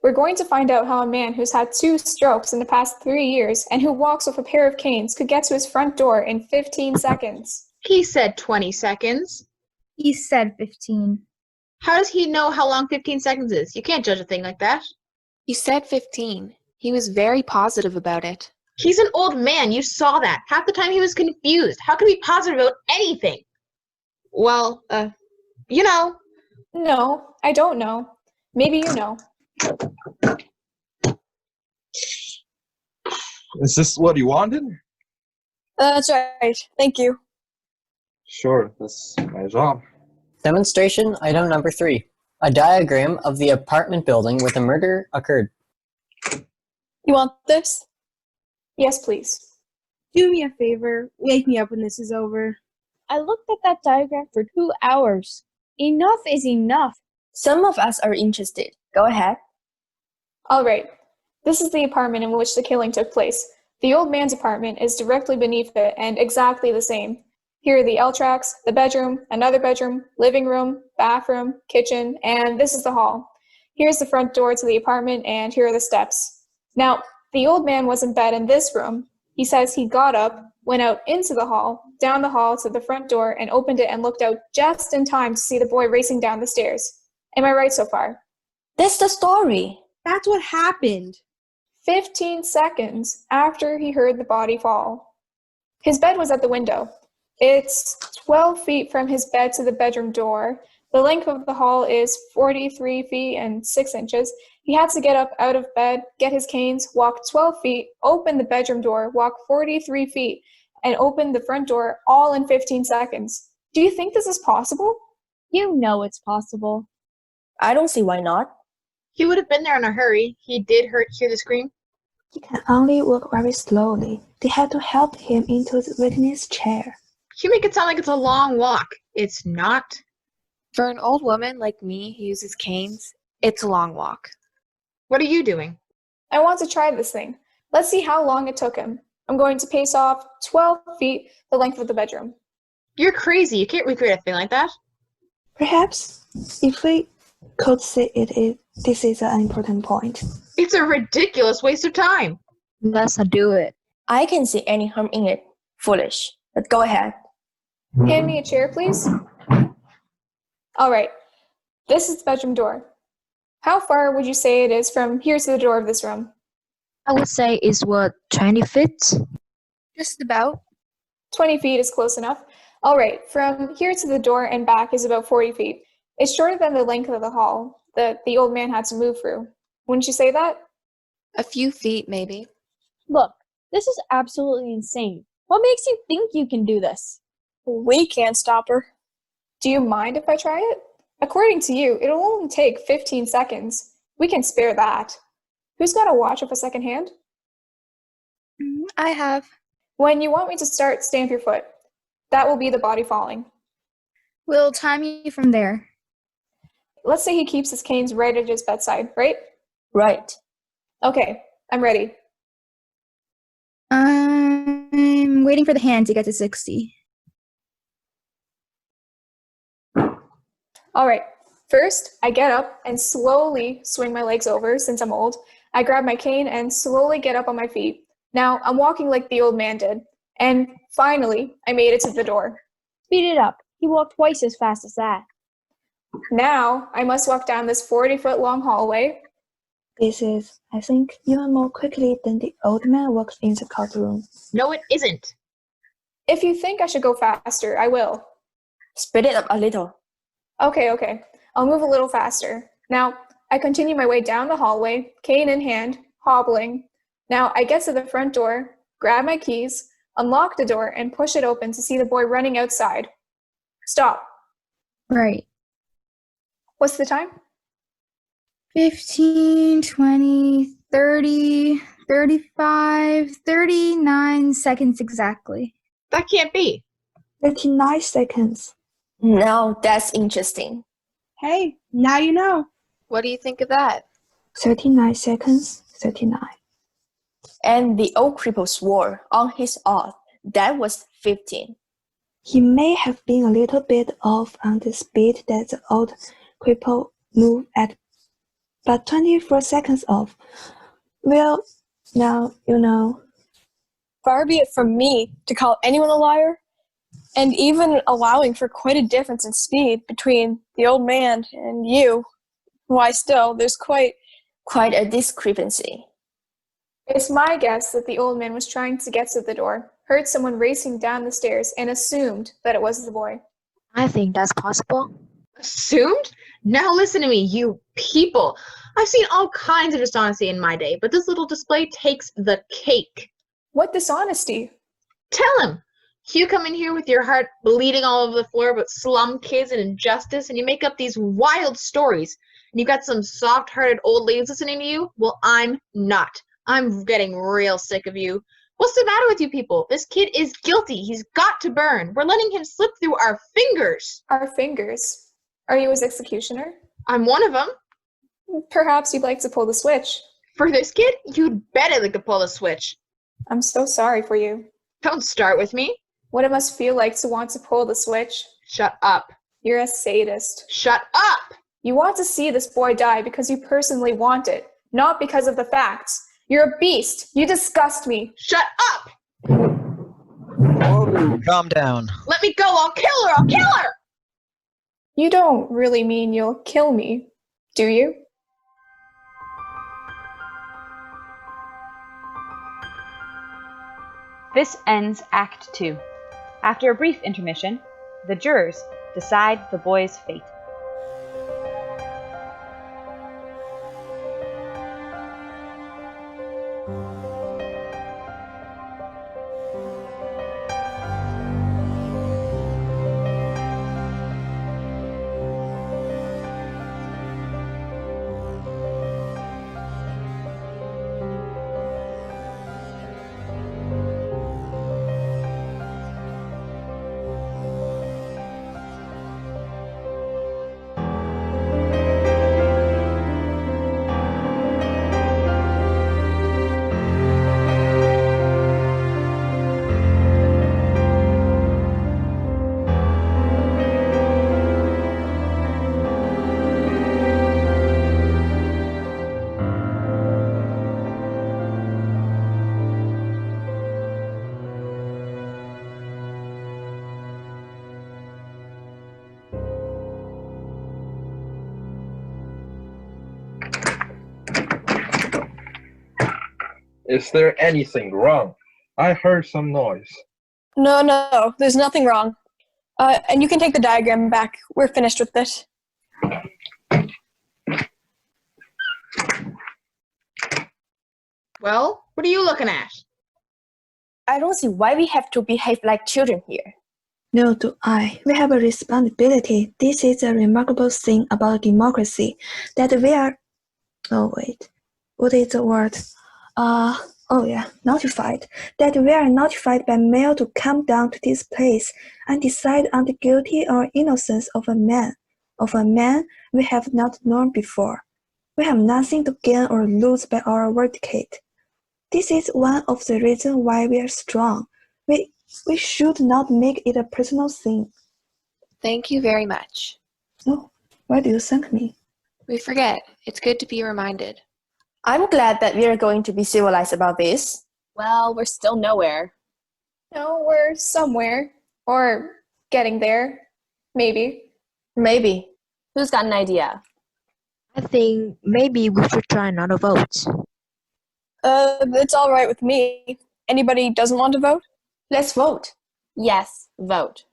We're going to find out how a man who's had 2 strokes in the past 3 years and who walks with a pair of canes could get to his front door in 15 seconds. He said 20 seconds. He said 15. How does he know how long 15 seconds is? You can't judge a thing like that. He said 15. He was very positive about it. He's an old man. You saw that. Half the time he was confused. How could he be positive about anything? Well, you know. No, I don't know. Maybe you know. Is this what you wanted? That's right. Thank you. Sure, that's my job. Demonstration item number 3. A diagram of the apartment building where the murder occurred. You want this? Yes, please. Do me a favor. Wake me up when this is over. I looked at that diagram for 2 hours. Enough is enough. Some of us are interested. Go ahead. All right. This is the apartment in which the killing took place. The old man's apartment is directly beneath it and exactly the same. Here are the L tracks, the bedroom, another bedroom, living room, bathroom, kitchen, and this is the hall. Here's the front door to the apartment, and here are the steps. Now, the old man was in bed in this room. He says he got up, went out into the hall, down the hall to the front door, and opened it and looked out just in time to see the boy racing down the stairs. Am I right so far? That's the story. That's what happened. 15 seconds after he heard the body fall. His bed was at the window. It's 12 feet from his bed to the bedroom door. The length of the hall is 43 feet and 6 inches. He had to get up out of bed, get his canes, walk 12 feet, open the bedroom door, walk 43 feet, and open the front door all in 15 seconds. Do you think this is possible? You know it's possible. I don't see why not. He would have been there in a hurry. He did hear the scream. He can only walk very slowly. They had to help him into the witness chair. You make it sound like it's a long walk. It's not. For an old woman like me who uses canes, it's a long walk. What are you doing? I want to try this thing. Let's see how long it took him. I'm going to pace off 12 feet, the length of the bedroom. You're crazy. You can't recreate a thing like that. Perhaps if we Could say this is an important point. It's a ridiculous waste of time. Let's do it. I can see any harm in it. Foolish. But go ahead. Hand me a chair, please. All right. This is the bedroom door. How far would you say it is from here to the door of this room? I would say it's 20 feet? Just about. 20 feet is close enough. All right, from here to the door and back is about 40 feet. It's shorter than the length of the hall that the old man had to move through. Wouldn't you say that? A few feet, maybe. Look, this is absolutely insane. What makes you think you can do this? We can't stop her. Do you mind if I try it? According to you, it'll only take 15 seconds. We can spare that. Who's got a watch with a second hand? I have. When you want me to start, stamp your foot. That will be the body falling. We'll time you from there. Let's say he keeps his canes right at his bedside, right? Right. Okay, I'm ready. I'm waiting for the hand to get to 60. All right. First, I get up and slowly swing my legs over since I'm old. I grab my cane and slowly get up on my feet. Now, I'm walking like the old man did. And finally, I made it to the door. Speed it up. He walked twice as fast as that. Now, I must walk down this 40-foot long hallway. I think, even more quickly than the old man walked in the courtroom. No, it isn't. If you think I should go faster, I will. Speed it up a little. Okay. I'll move a little faster. Now, I continue my way down the hallway, cane in hand, hobbling. Now, I get to the front door, grab my keys, unlock the door, and push it open to see the boy running outside. Stop. Right. What's the time? 15, 20, 30, 35, 39 seconds exactly. That can't be. 39 seconds. Now that's interesting. Hey, now you know. What do you think of that? 39 seconds, 39. And the old cripple swore on his oath that was 15. He may have been a little bit off on the speed that the old cripple moved at, but 24 seconds off. Well, now you know. Far be it from me to call anyone a liar, and even allowing for quite a difference in speed between the old man and you. Why, still, there's quite a discrepancy. It's my guess that the old man was trying to get to the door, heard someone racing down the stairs, and assumed that it was the boy. I think that's possible. Assumed? Now listen to me, you people. I've seen all kinds of dishonesty in my day, but this little display takes the cake. What dishonesty? Tell him. You come in here with your heart bleeding all over the floor about slum kids and injustice, and you make up these wild stories, and you got some soft-hearted old ladies listening to you? Well, I'm not. I'm getting real sick of you. What's the matter with you people? This kid is guilty. He's got to burn. We're letting him slip through our fingers. Our fingers? Are you his executioner? I'm one of them. Perhaps you'd like to pull the switch. For this kid, you'd bet I'd like to pull the switch. I'm so sorry for you. Don't start with me. What it must feel like to want to pull the switch. Shut up. You're a sadist. Shut up! You want to see this boy die because you personally want it, not because of the facts. You're a beast. You disgust me. Shut up! Whoa, calm down. Let me go. I'll kill her. I'll kill her! You don't really mean you'll kill me, do you? This ends Act 2. After a brief intermission, the jurors decide the boy's fate. Is there anything wrong? I heard some noise. No, there's nothing wrong. And you can take the diagram back. We're finished with this. Well, what are you looking at? I don't see why we have to behave like children here. No do I. We have a responsibility. This is a remarkable thing about democracy, that we are... Oh, wait. What is the word? Notified. That we are notified by mail to come down to this place and decide on the guilty or innocence of a man. Of a man we have not known before. We have nothing to gain or lose by our verdict. This is one of the reasons why we are strong. We should not make it a personal thing. Thank you very much. Oh, why do you thank me? We forget. It's good to be reminded. I'm glad that we are going to be civilized about this. Well, we're still nowhere. No, we're somewhere. Or getting there. Maybe. Maybe. Who's got an idea? I think maybe we should try another vote. It's all right with me. Anybody doesn't want to vote? Let's vote. Yes, vote.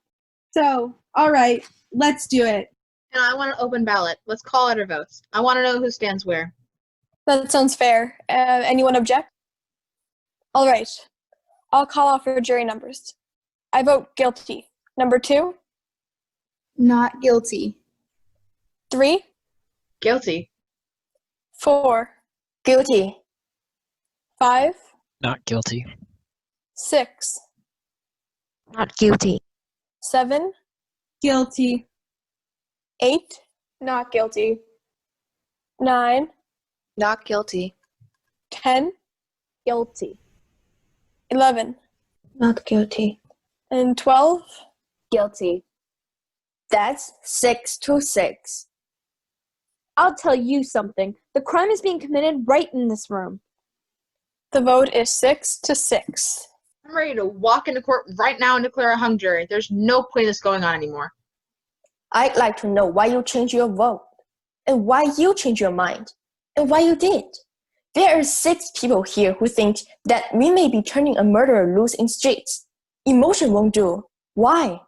So, all right, let's do it. And I want an open ballot. Let's call out our votes. I want to know who stands where. That sounds fair. Anyone object? All right. I'll call off for jury numbers. I vote guilty. Number 2? Not guilty. 3? Guilty. 4? Guilty. 5? Not guilty. 6? Not guilty. 7? Guilty. 8? Not guilty. 9? Not guilty. 10? Guilty. 11? Not guilty. And 12? Guilty. That's 6-6. I'll tell you something. The crime is being committed right in this room. The vote is 6-6. I'm ready to walk into court right now and declare a hung jury. There's no point in this going on anymore. I'd like to know why you changed your vote, and why you changed your mind, and why you did. There are 6 people here who think that we may be turning a murderer loose in streets. Emotion won't do. Why?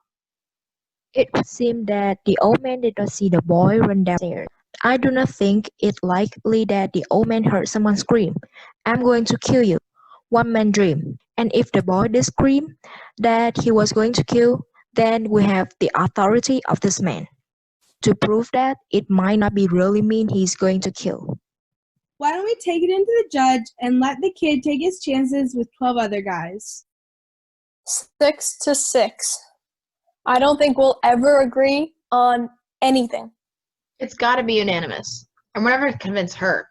It would seem that the old man did not see the boy run downstairs. I do not think it likely that the old man heard someone scream, "I'm going to kill you." One man dreamed. And if the boy did scream that he was going to kill, then we have the authority of this man. To prove that, it might not be really mean he's going to kill. Why don't we take it into the judge and let the kid take his chances with 12 other guys? 6-6. I don't think we'll ever agree on anything. It's got to be unanimous. And we're never convince her.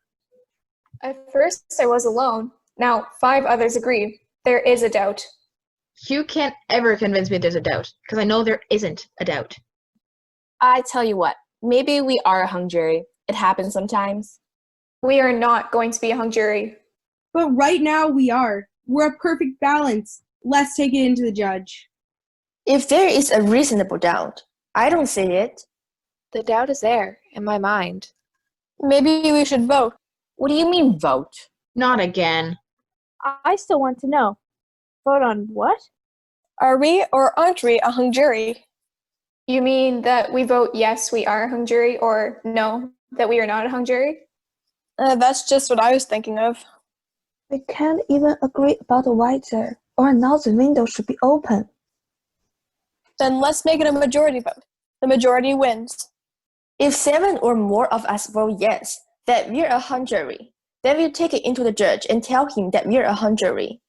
At first, I was alone. Now, 5 others agree. There is a doubt. You can't ever convince me there's a doubt, because I know there isn't a doubt. I tell you what, maybe we are a hung jury. It happens sometimes. We are not going to be a hung jury. But right now we are. We're a perfect balance. Let's take it into the judge. If there is a reasonable doubt, I don't see it. The doubt is there, in my mind. Maybe we should vote. What do you mean, vote? Not again. I still want to know. Vote on what? Are we or aren't we a hung jury? You mean that we vote yes, we are a hung jury, or no, that we are not a hung jury? That's just what I was thinking of. We can't even agree about whether or not the window should be open. Then let's make it a majority vote. The majority wins. If 7 or more of us vote yes, that we're a hung jury, then we'll take it into the judge and tell him that we're a hung jury.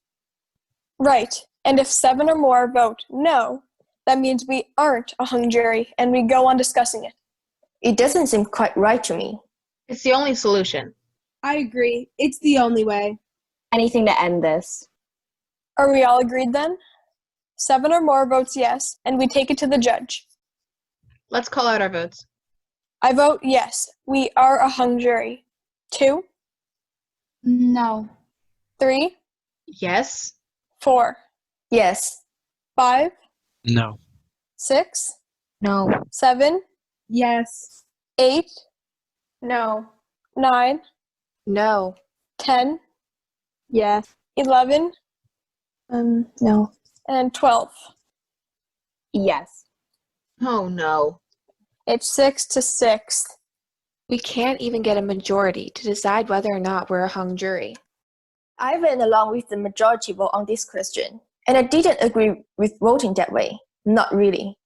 Right. And if 7 or more vote no, that means we aren't a hung jury and we go on discussing it. It doesn't seem quite right to me. It's the only solution. I agree. It's the only way. Anything to end this. Are we all agreed then? 7 or more votes yes, and we take it to the judge. Let's call out our votes. I vote yes, we are a hung jury. 2? No. 3? Yes. 4? Yes. 5? No. 6? No. 7? Yes. 8? No. 9? No. 10? Yes. 11 No. and 12. Yes. Oh no. It's 6-6. We can't even get a majority to decide whether or not we're a hung jury. I went along with the majority vote on this question, and I didn't agree with voting that way. Not really.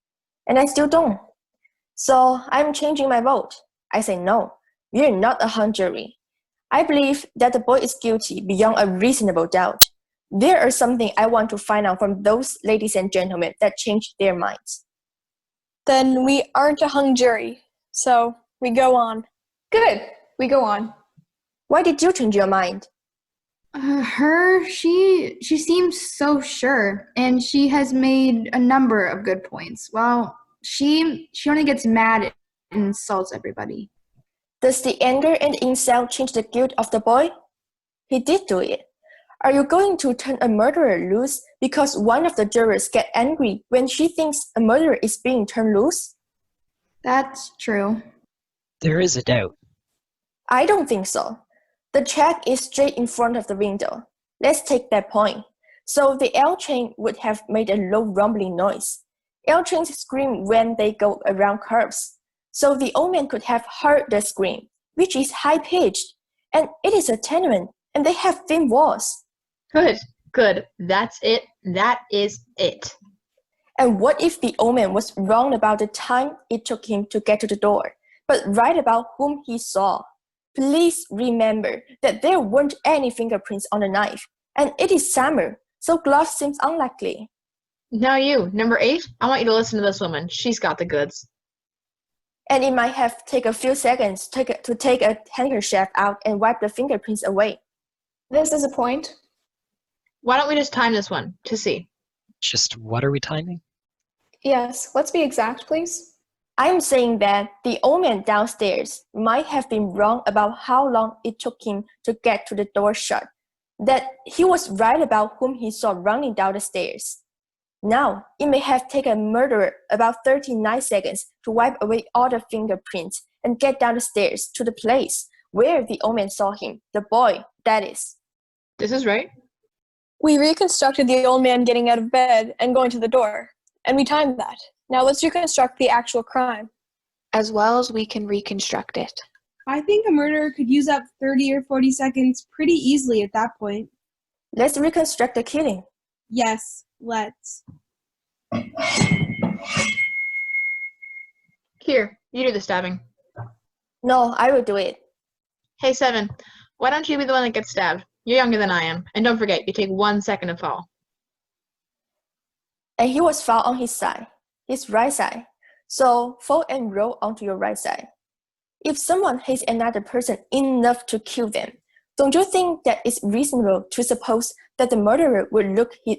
And I still don't. So I'm changing my vote. I say no, we're not a hung jury. I believe that the boy is guilty beyond a reasonable doubt. There is something I want to find out from those ladies and gentlemen that changed their minds. Then we aren't a hung jury. So we go on. Good. We go on. Why did you change your mind? She seems so sure, and she has made a number of good points. Well, she only gets mad and insults everybody. Does the anger and insult change the guilt of the boy? He did do it. Are you going to turn a murderer loose because one of the jurors get angry when she thinks a murderer is being turned loose? That's true. There is a doubt. I don't think so. The check is straight in front of the window. Let's take that point. So the L train would have made a low rumbling noise. L trains scream when they go around curves. So the old man could have heard the scream, which is high-pitched, and it is a tenement, and they have thin walls. Good. That's it. That is it. And what if the old man was wrong about the time it took him to get to the door, but right about whom he saw? Please remember that there weren't any fingerprints on the knife, and it is summer, so gloves seems unlikely. Now you, number 8, I want you to listen to this woman. She's got the goods. And it might have taken a few seconds to take a handkerchief out and wipe the fingerprints away. This is a point. Why don't we just time this one to see? Just what are we timing? Yes, let's be exact, please. I'm saying that the old man downstairs might have been wrong about how long it took him to get to the door shut, that he was right about whom he saw running down the stairs. Now, it may have taken a murderer about 39 seconds to wipe away all the fingerprints and get down the stairs to the place where the old man saw him, the boy, that is. This is right. We reconstructed the old man getting out of bed and going to the door, and we timed that. Now let's reconstruct the actual crime. As well as we can reconstruct it. I think a murderer could use up 30 or 40 seconds pretty easily at that point. Let's reconstruct the killing. Yes, let's. Here, you do the stabbing. No, I will do it. Hey, 7, why don't you be the one that gets stabbed? You're younger than I am. And don't forget, you take 1 second to fall. And he was found on his side, his right side. So fall and roll onto your right side. If someone hates another person enough to kill them, don't you think that it's reasonable to suppose that the murderer would look his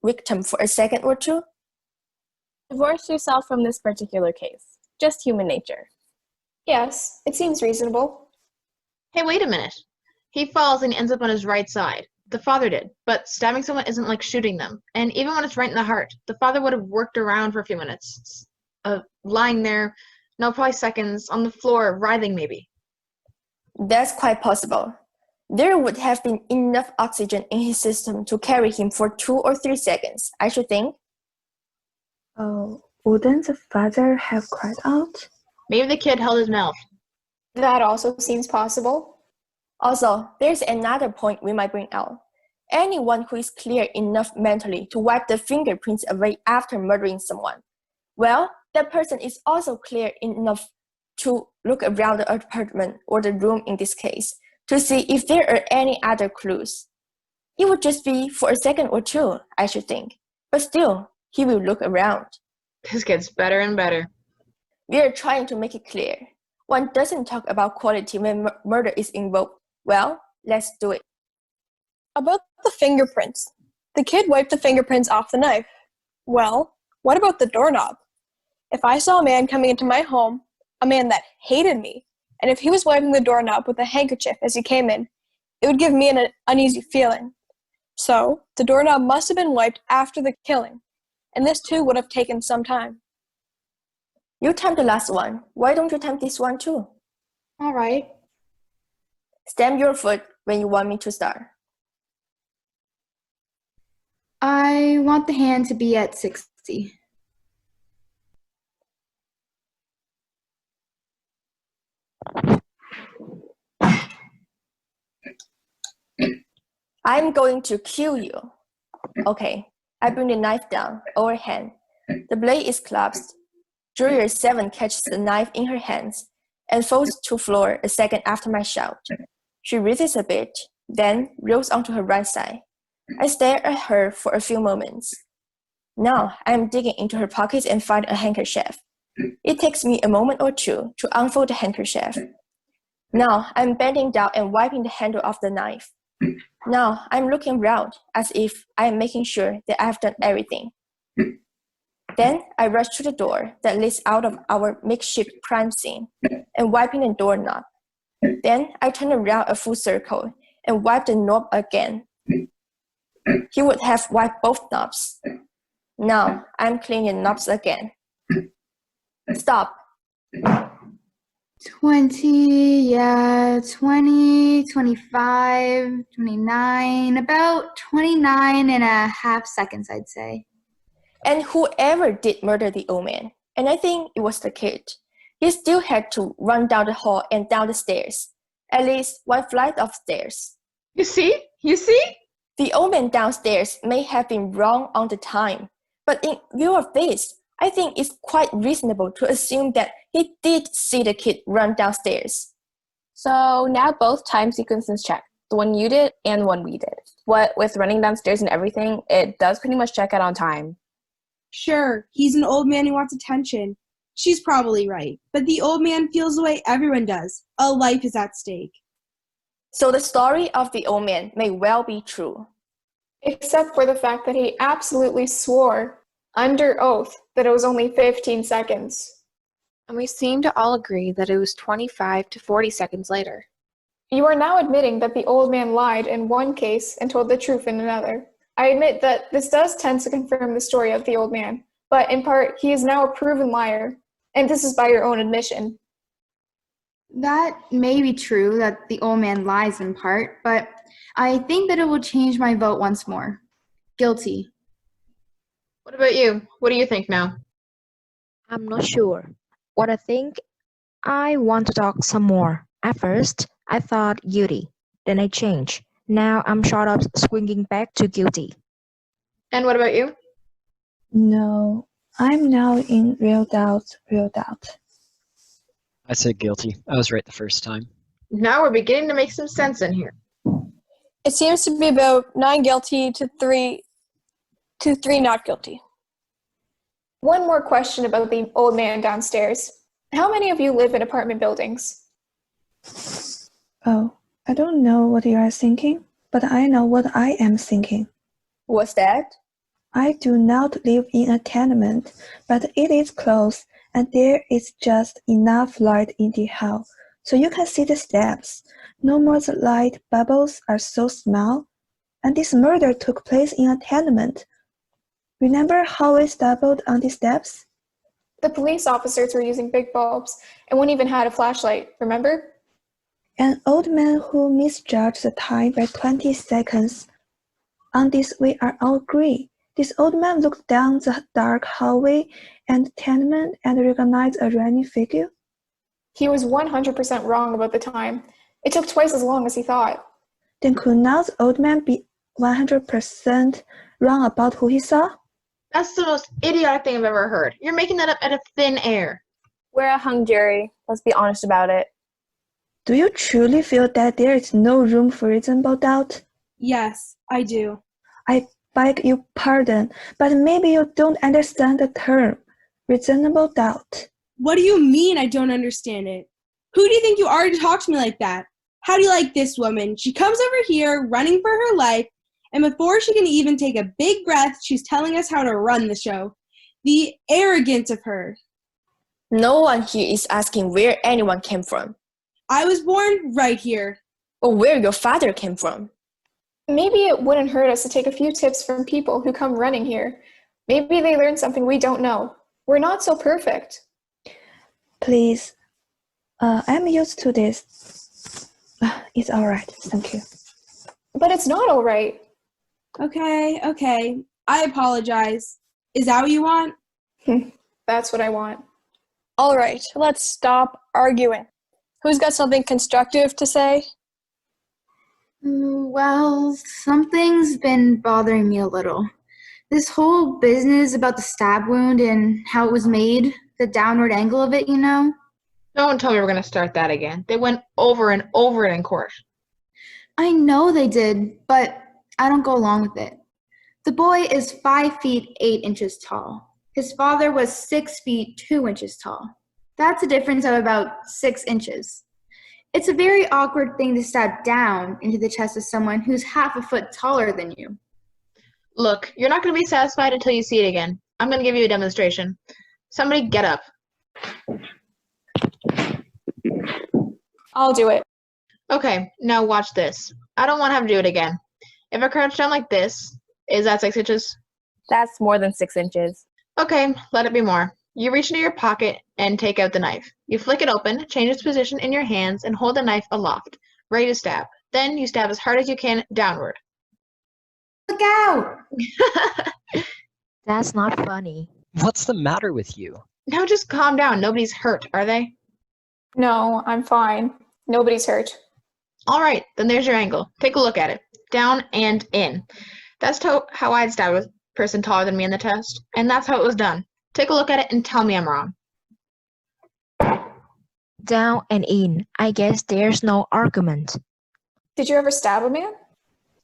victim for a second or two? Divorce yourself from this particular case. Just human nature. Yes, it seems reasonable. Hey, wait a minute. He falls and ends up on his right side. The father did, but stabbing someone isn't like shooting them. And even when it's right in the heart, the father would have worked around for a few minutes. Lying there, no, probably seconds, on the floor, writhing maybe. That's quite possible. There would have been enough oxygen in his system to carry him for 2 or 3 seconds, I should think. Oh, wouldn't the father have cried out? Maybe the kid held his mouth. That also seems possible. Also, there's another point we might bring out. Anyone who is clear enough mentally to wipe the fingerprints away after murdering someone, well, that person is also clear enough to look around the apartment or the room in this case to see if there are any other clues. It would just be for a second or two, I should think. But still, he will look around. This gets better and better. We are trying to make it clear. One doesn't talk about quality when murder is involved. Well, let's do it. About the fingerprints. The kid wiped the fingerprints off the knife. Well, what about the doorknob? If I saw a man coming into my home, a man that hated me, and if he was wiping the doorknob with a handkerchief as he came in, it would give me an uneasy feeling. So, the doorknob must have been wiped after the killing, and this too would have taken some time. You timed the last one. Why don't you time this one too? All right. Stamp your foot when you want me to start. I want the hand to be at 60. I'm going to kill you. Okay, I bring the knife down, overhand. The blade is collapsed. Juror 7 catches the knife in her hands and falls to the floor a second after my shout. She resists a bit, then rolls onto her right side. I stare at her for a few moments. Now I'm digging into her pockets and find a handkerchief. It takes me a moment or two to unfold the handkerchief. Now I'm bending down and wiping the handle of the knife. Now I'm looking around as if I am making sure that I've done everything. Then I rush to the door that leads out of our makeshift crime scene and wiping the doorknob. Then I turn around a full circle and wipe the knob again. He would have wiped both knobs. Now I'm cleaning the knobs again. Stop. 20, yeah, 20, 25, 29, about 29 and a half seconds, I'd say. And whoever did murder the old man, and I think it was the kid, he still had to run down the hall and down the stairs, at least one flight of stairs. You see? You see? The old man downstairs may have been wrong on the time, but in view of this, I think it's quite reasonable to assume that he did see the kid run downstairs. So now both time sequences check. The one you did and the one we did. What with running downstairs and everything, it does pretty much check out on time. Sure, he's an old man who wants attention. She's probably right. But the old man feels the way everyone does. A life is at stake. So the story of the old man may well be true. Except for the fact that he absolutely swore, under oath, that it was only 15 seconds. And we seem to all agree that it was 25 to 40 seconds later. You are now admitting that the old man lied in one case and told the truth in another. I admit that this does tend to confirm the story of the old man, but in part, he is now a proven liar, and this is by your own admission. That may be true that the old man lies in part, but I think that it will change my vote once more. Guilty. What about you? What do you think now? I'm not sure. What I think, I want to talk some more. At first, I thought guilty. Then I changed. Now I'm sort of swinging back to guilty. And what about you? No, I'm now in real doubt. I said guilty. I was right the first time. Now we're beginning to make some sense in here. It seems to be about 9 guilty to 3 not guilty. One more question about the old man downstairs. How many of you live in apartment buildings? Oh, I don't know what you are thinking, but I know what I am thinking. What's that? I do not live in a tenement, but it is close, and there is just enough light in the hall, so you can see the steps. No more the light bubbles are so small, and this murder took place in a tenement. Remember how we stumbled on the steps? The police officers were using big bulbs, and one even had a flashlight, remember? An old man who misjudged the time by 20 seconds. On this we are all agree. This old man looked down the dark hallway and tenement and recognized a running figure. He was 100% wrong about the time. It took twice as long as he thought. Then could not the old man be 100% wrong about who he saw? That's the most idiotic thing I've ever heard. You're making that up out of thin air. We're a hung jury. Let's be honest about it. Do you truly feel that there is no room for reasonable doubt? Yes, I do. I beg your pardon, but maybe you don't understand the term, reasonable doubt. What do you mean I don't understand it? Who do you think you are to talk to me like that? How do you like this woman? She comes over here running for her life, and before she can even take a big breath, she's telling us how to run the show. The arrogance of her. No one here is asking where anyone came from. I was born right here. Or where your father came from. Maybe it wouldn't hurt us to take a few tips from people who come running here. Maybe they learned something we don't know. We're not so perfect. Please, I'm used to this. It's all right, thank you. But it's not all right. Okay. I apologize. Is that what you want? That's what I want. All right, let's stop arguing. Who's got something constructive to say? Well, something's been bothering me a little. This whole business about the stab wound and how it was made, the downward angle of it, you know? Don't tell me we're going to start that again. They went over and over it in court. I know they did, but I don't go along with it. The boy is 5 feet 8 inches tall. His father was 6 feet 2 inches tall. That's a difference of about 6 inches. It's a very awkward thing to stab down into the chest of someone who's half a foot taller than you. Look, you're not going to be satisfied until you see it again. I'm going to give you a demonstration. Somebody get up. I'll do it. Okay, now watch this. I don't want to have to do it again. If I crouch down like this, is that 6 inches? That's more than 6 inches. Okay, let it be more. You reach into your pocket and take out the knife. You flick it open, change its position in your hands, and hold the knife aloft, ready to stab. Then you stab as hard as you can downward. Look out! That's not funny. What's the matter with you? Now just calm down. Nobody's hurt, are they? No, I'm fine. Nobody's hurt. All right, then there's your angle. Take a look at it. Down and in. That's how I'd stab a person taller than me in the test, and that's how it was done. Take a look at it and tell me I'm wrong. Down and in. I guess there's no argument. Did you ever stab a man?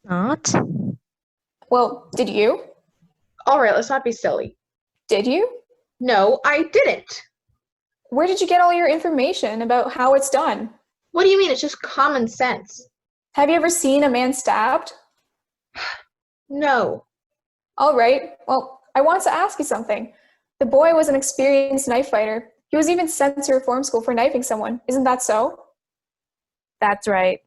Not? Well, did you? All right, let's not be silly. Did you? No, I didn't. Where did you get all your information about how it's done? What do you mean? It's just common sense. Have you ever seen a man stabbed? No. All right. Well, I want to ask you something. The boy was an experienced knife fighter. He was even sent to reform school for knifing someone. Isn't that so? That's right.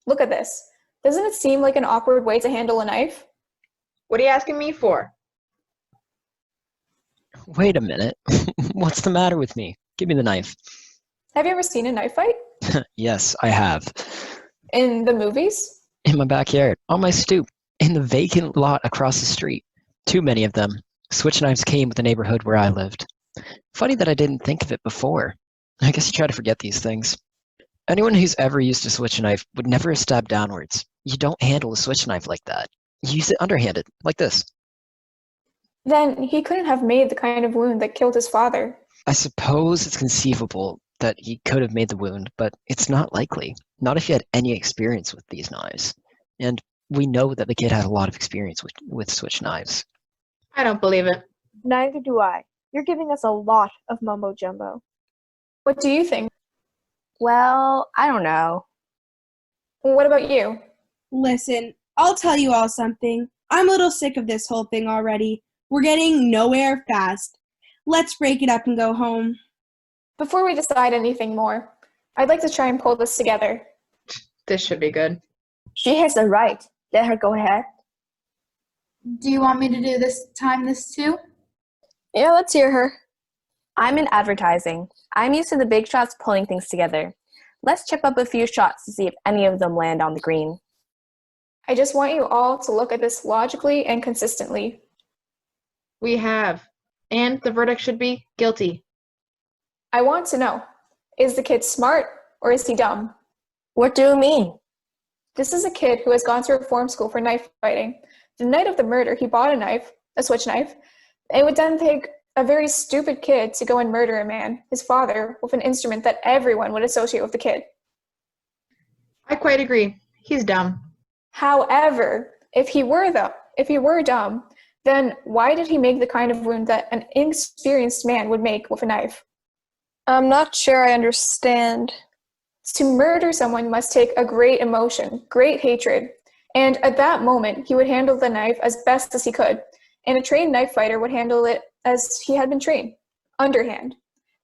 Look at this. Doesn't it seem like an awkward way to handle a knife? What are you asking me for? Wait a minute. What's the matter with me? Give me the knife. Have you ever seen a knife fight? Yes, I have. In the movies? In my backyard, on my stoop, in the vacant lot across the street. Too many of them. Switch knives came with the neighborhood where I lived. Funny that I didn't think of it before. I guess you try to forget these things. Anyone who's ever used a switch knife would never have stabbed downwards. You don't handle a switch knife like that. You use it underhanded, like this. Then he couldn't have made the kind of wound that killed his father. I suppose it's conceivable that he could have made the wound, but it's not likely. Not if he had any experience with these knives. And we know that the kid had a lot of experience with switch knives. I don't believe it. Neither do I. You're giving us a lot of mumbo jumbo. What do you think? Well, I don't know. What about you? Listen, I'll tell you all something. I'm a little sick of this whole thing already. We're getting nowhere fast. Let's break it up and go home. Before we decide anything more, I'd like to try and pull this together. This should be good. She has the right. Let her go ahead. Do you want me to do this too? Yeah, let's hear her. I'm in advertising. I'm used to the big shots pulling things together. Let's chip up a few shots to see if any of them land on the green. I just want you all to look at this logically and consistently. We have. And the verdict should be guilty. I want to know, is the kid smart or is he dumb? What do you mean? This is a kid who has gone to reform school for knife fighting. The night of the murder, he bought a knife, a switch knife. It would then take a very stupid kid to go and murder a man, his father, with an instrument that everyone would associate with the kid. I quite agree. He's dumb. However, if he were dumb, then why did he make the kind of wound that an inexperienced man would make with a knife? I'm not sure I understand. To murder someone must take a great emotion, great hatred. And at that moment, he would handle the knife as best as he could. And a trained knife fighter would handle it as he had been trained, underhand.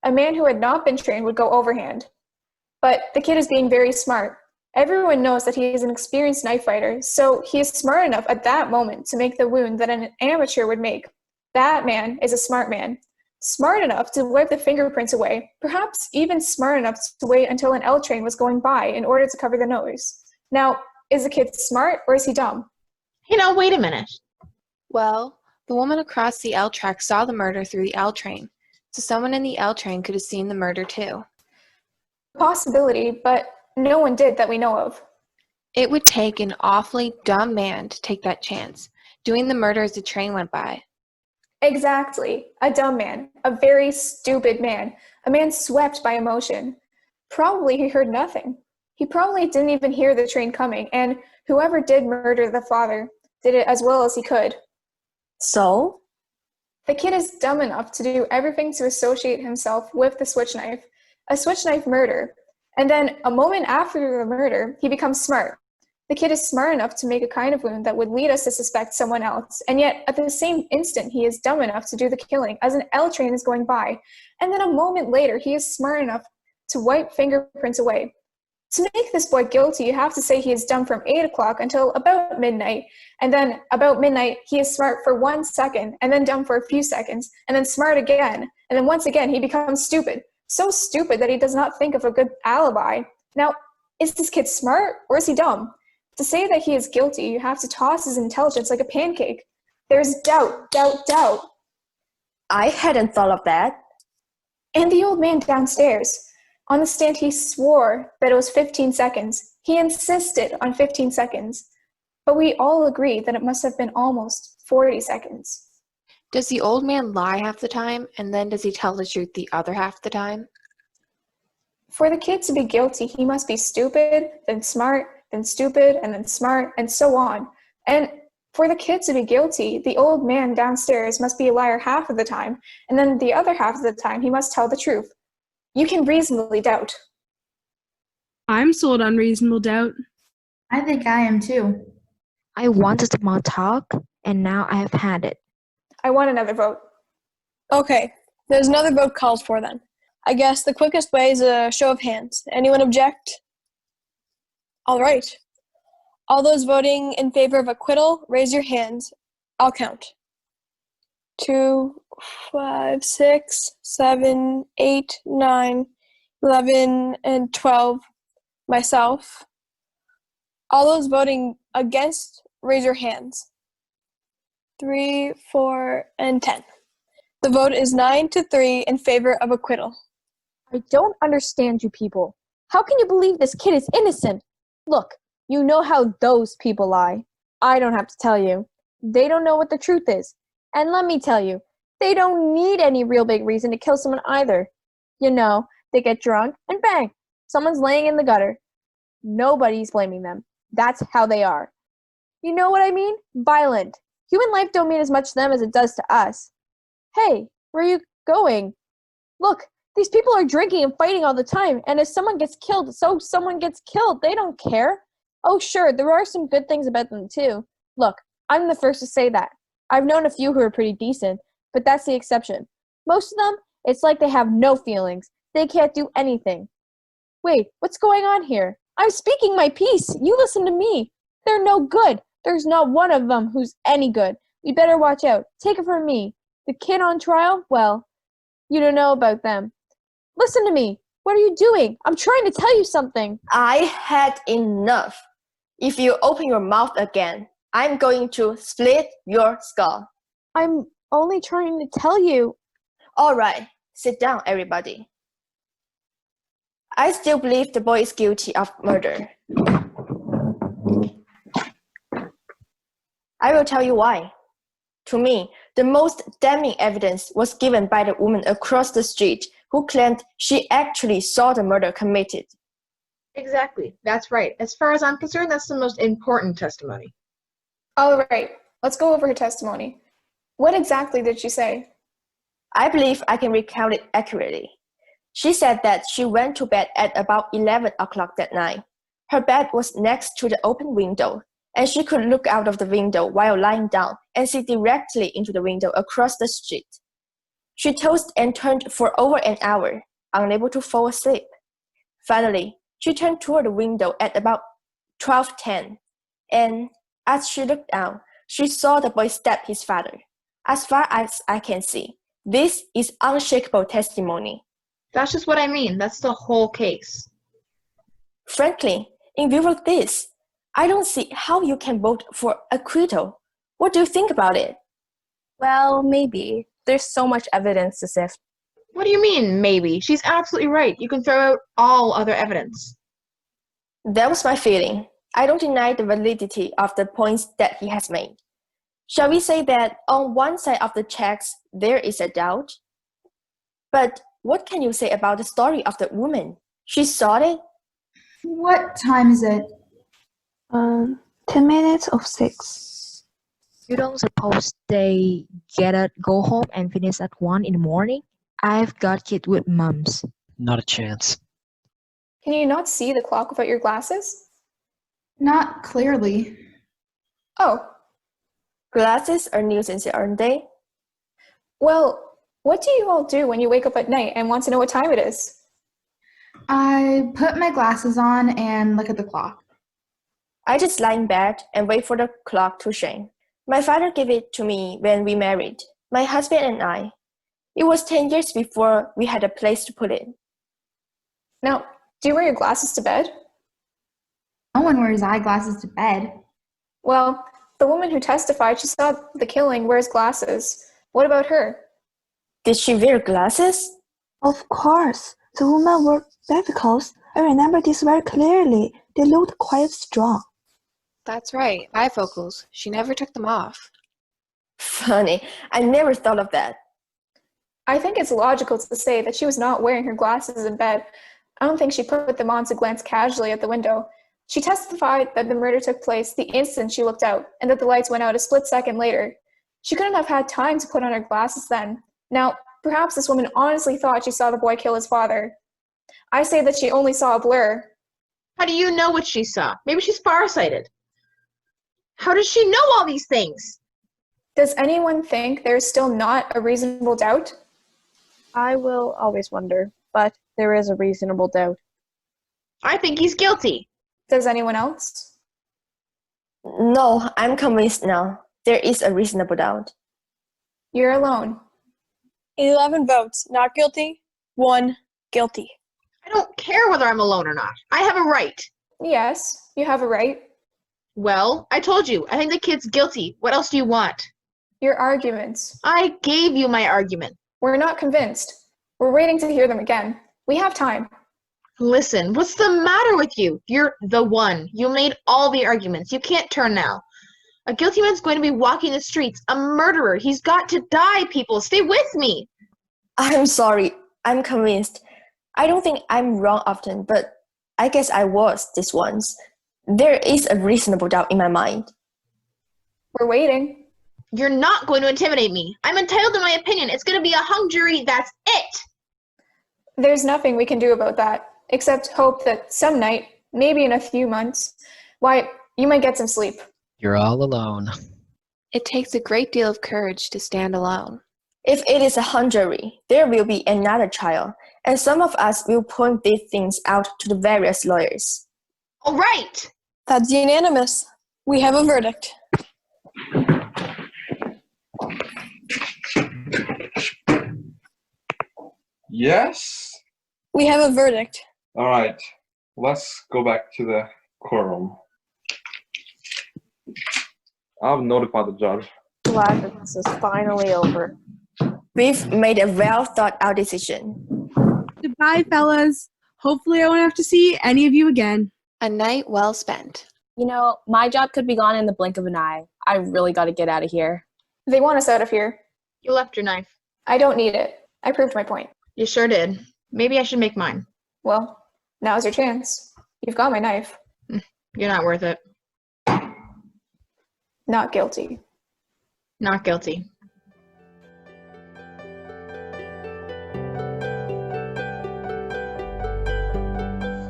A man who had not been trained would go overhand. But the kid is being very smart. Everyone knows that he is an experienced knife fighter, so he is smart enough at that moment to make the wound that an amateur would make. That man is a smart man. Smart enough to wipe the fingerprints away, perhaps even smart enough to wait until an L train was going by in order to cover the nose. Now, is the kid smart or is he dumb? Wait a minute. Well, the woman across the L track saw the murder through the L train, so someone in the L train could have seen the murder too. Possibility, but no one did that we know of. It would take an awfully dumb man to take that chance, doing the murder as the train went by. Exactly. A dumb man. A very stupid man. A man swept by emotion. Probably he heard nothing. He probably didn't even hear the train coming, and whoever did murder the father did it as well as he could. So? The kid is dumb enough to do everything to associate himself with the switch knife, a switch knife murder. And then a moment after the murder, he becomes smart. The kid is smart enough to make a kind of wound that would lead us to suspect someone else. And yet, at the same instant, he is dumb enough to do the killing as an L train is going by. And then a moment later, he is smart enough to wipe fingerprints away. To make this boy guilty, you have to say he is dumb from 8 o'clock until about midnight. And then about midnight, he is smart for 1 second, and then dumb for a few seconds, and then smart again. And then once again, he becomes stupid. So stupid that he does not think of a good alibi. Now, is this kid smart or is he dumb? To say that he is guilty, you have to toss his intelligence like a pancake. There's doubt, doubt, doubt. I hadn't thought of that. And the old man downstairs. On the stand, he swore that it was 15 seconds. He insisted on 15 seconds. But we all agree that it must have been almost 40 seconds. Does the old man lie half the time, and then does he tell the truth the other half the time? For the kid to be guilty, he must be stupid, then smart, then stupid, and then smart, and so on. And for the kid to be guilty, the old man downstairs must be a liar half of the time, and then the other half of the time he must tell the truth. You can reasonably doubt. I'm sold on reasonable doubt. I think I am too. I wanted more talk, and now I have had it. I want another vote. Okay, there's another vote called for then. I guess the quickest way is a show of hands. Anyone object? All right. All those voting in favor of acquittal, raise your hands. I'll count. 2, 5, 6, 7, 8, 9, 11, and 12. Myself. All those voting against, raise your hands. 3, 4, and 10. The vote is 9-3 in favor of acquittal. I don't understand you people. How can you believe this kid is innocent? Look, you know how those people lie. I don't have to tell you. They don't know what the truth is. And let me tell you, they don't need any real big reason to kill someone either. You know, they get drunk and bang, someone's laying in the gutter. Nobody's blaming them. That's how they are. You know what I mean? Violent. Human life don't mean as much to them as it does to us. Hey, where are you going? Look, these people are drinking and fighting all the time, and if someone gets killed, so someone gets killed. They don't care. Oh, sure, there are some good things about them, too. Look, I'm the first to say that. I've known a few who are pretty decent, but that's the exception. Most of them, it's like they have no feelings. They can't do anything. Wait, what's going on here? I'm speaking my piece. You listen to me. They're no good. There's not one of them who's any good. We better watch out. Take it from me. The kid on trial? Well, you don't know about them. Listen to me. What are you doing? I'm trying to tell you something. I had enough. If you open your mouth again, I'm going to split your skull. I'm only trying to tell you. All right, sit down, everybody. I still believe the boy is guilty of murder. I will tell you why. To me, the most damning evidence was given by the woman across the street who claimed she actually saw the murder committed. Exactly. That's right. As far as I'm concerned, that's the most important testimony. All right, let's go over her testimony. What exactly did she say? I believe I can recount it accurately. She said that she went to bed at about 11 o'clock that night. Her bed was next to the open window, and she could look out of the window while lying down and see directly into the window across the street. She tossed and turned for over an hour, unable to fall asleep. Finally, she turned toward the window at about 12:10, and as she looked out, she saw the boy stab his father. As far as I can see, this is unshakable testimony. That's just what I mean. That's the whole case. Frankly, in view of this, I don't see how you can vote for acquittal. What do you think about it? Well, maybe. There's so much evidence to sift. What do you mean, maybe? She's absolutely right. You can throw out all other evidence. That was my feeling. I don't deny the validity of the points that he has made. Shall we say that on one side of the checks there is a doubt? But what can you say about the story of the woman? She saw it? What time is it? 10 minutes of 6. You don't suppose they go home and finish at 1 in the morning? I've got kids with mums. Not a chance. Can you not see the clock without your glasses? Not clearly. Oh. Glasses are nuisance, aren't they? Well, what do you all do when you wake up at night and want to know what time it is? I put my glasses on and look at the clock. I just lie in bed and wait for the clock to shine. My father gave it to me when we married, my husband and I. It was 10 years before we had a place to put it. Now, do you wear your glasses to bed? No one wears eyeglasses to bed. Well, the woman who testified she saw the killing wears glasses. What about her? Did she wear glasses? Of course. The woman wore spectacles. I remember this very clearly. They looked quite strong. That's right, bifocals. She never took them off. Funny. I never thought of that. I think it's logical to say that she was not wearing her glasses in bed. I don't think she put them on to glance casually at the window. She testified that the murder took place the instant she looked out, and that the lights went out a split second later. She couldn't have had time to put on her glasses then. Now, perhaps this woman honestly thought she saw the boy kill his father. I say that she only saw a blur. How do you know what she saw? Maybe she's farsighted. How does she know all these things? Does anyone think there is still not a reasonable doubt? I will always wonder, but there is a reasonable doubt. I think he's guilty. Does anyone else? No, I'm convinced now. There is a reasonable doubt. You're alone. 11 votes, not guilty. 1 guilty. I don't care whether I'm alone or not. I have a right. Yes, you have a right. Well, I told you. I think the kid's guilty. What else do you want? Your arguments. I gave you my argument. We're not convinced. We're waiting to hear them again. We have time. Listen, what's the matter with you? You're the one. You made all the arguments. You can't turn now. A guilty man's going to be walking the streets. A murderer. He's got to die, people. Stay with me. I'm sorry. I'm convinced. I don't think I'm wrong often, but I guess I was this once. There is a reasonable doubt in my mind. We're waiting. You're not going to intimidate me. I'm entitled to my opinion. It's going to be a hung jury. That's it. There's nothing we can do about that, except hope that some night, maybe in a few months, why, you might get some sleep. You're all alone. It takes a great deal of courage to stand alone. If it is a hung jury, there will be another trial, and some of us will point these things out to the various lawyers. All right. That's unanimous. We have a verdict. Yes? We have a verdict. All right. Let's go back to the courtroom. I'll notify the judge. Glad that this is finally over. We've made a well-thought-out decision. Goodbye, fellas. Hopefully I won't have to see any of you again. A night well spent. You know, my job could be gone in the blink of an eye. I really got to get out of here. They want us out of here. You left your knife. I don't need it. I proved my point. You sure did. Maybe I should make mine. Well, now's your chance. You've got my knife. You're not worth it. Not guilty. Not guilty.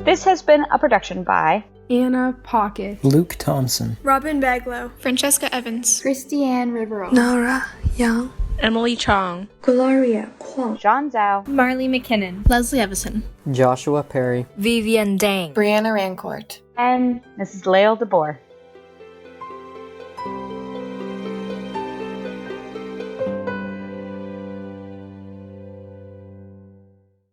This has been a production by Anna Pocket, Luke Thompson, Robin Baglow, Francesca Evans, Christiane Rivero, Nora Young, Emily Chong, Gloria Kwong, John Zhao, Marley McKinnon, Leslie Evison, Joshua Perry, Vivian Dang, Brianna Rancourt, and Mrs. Lael DeBoer.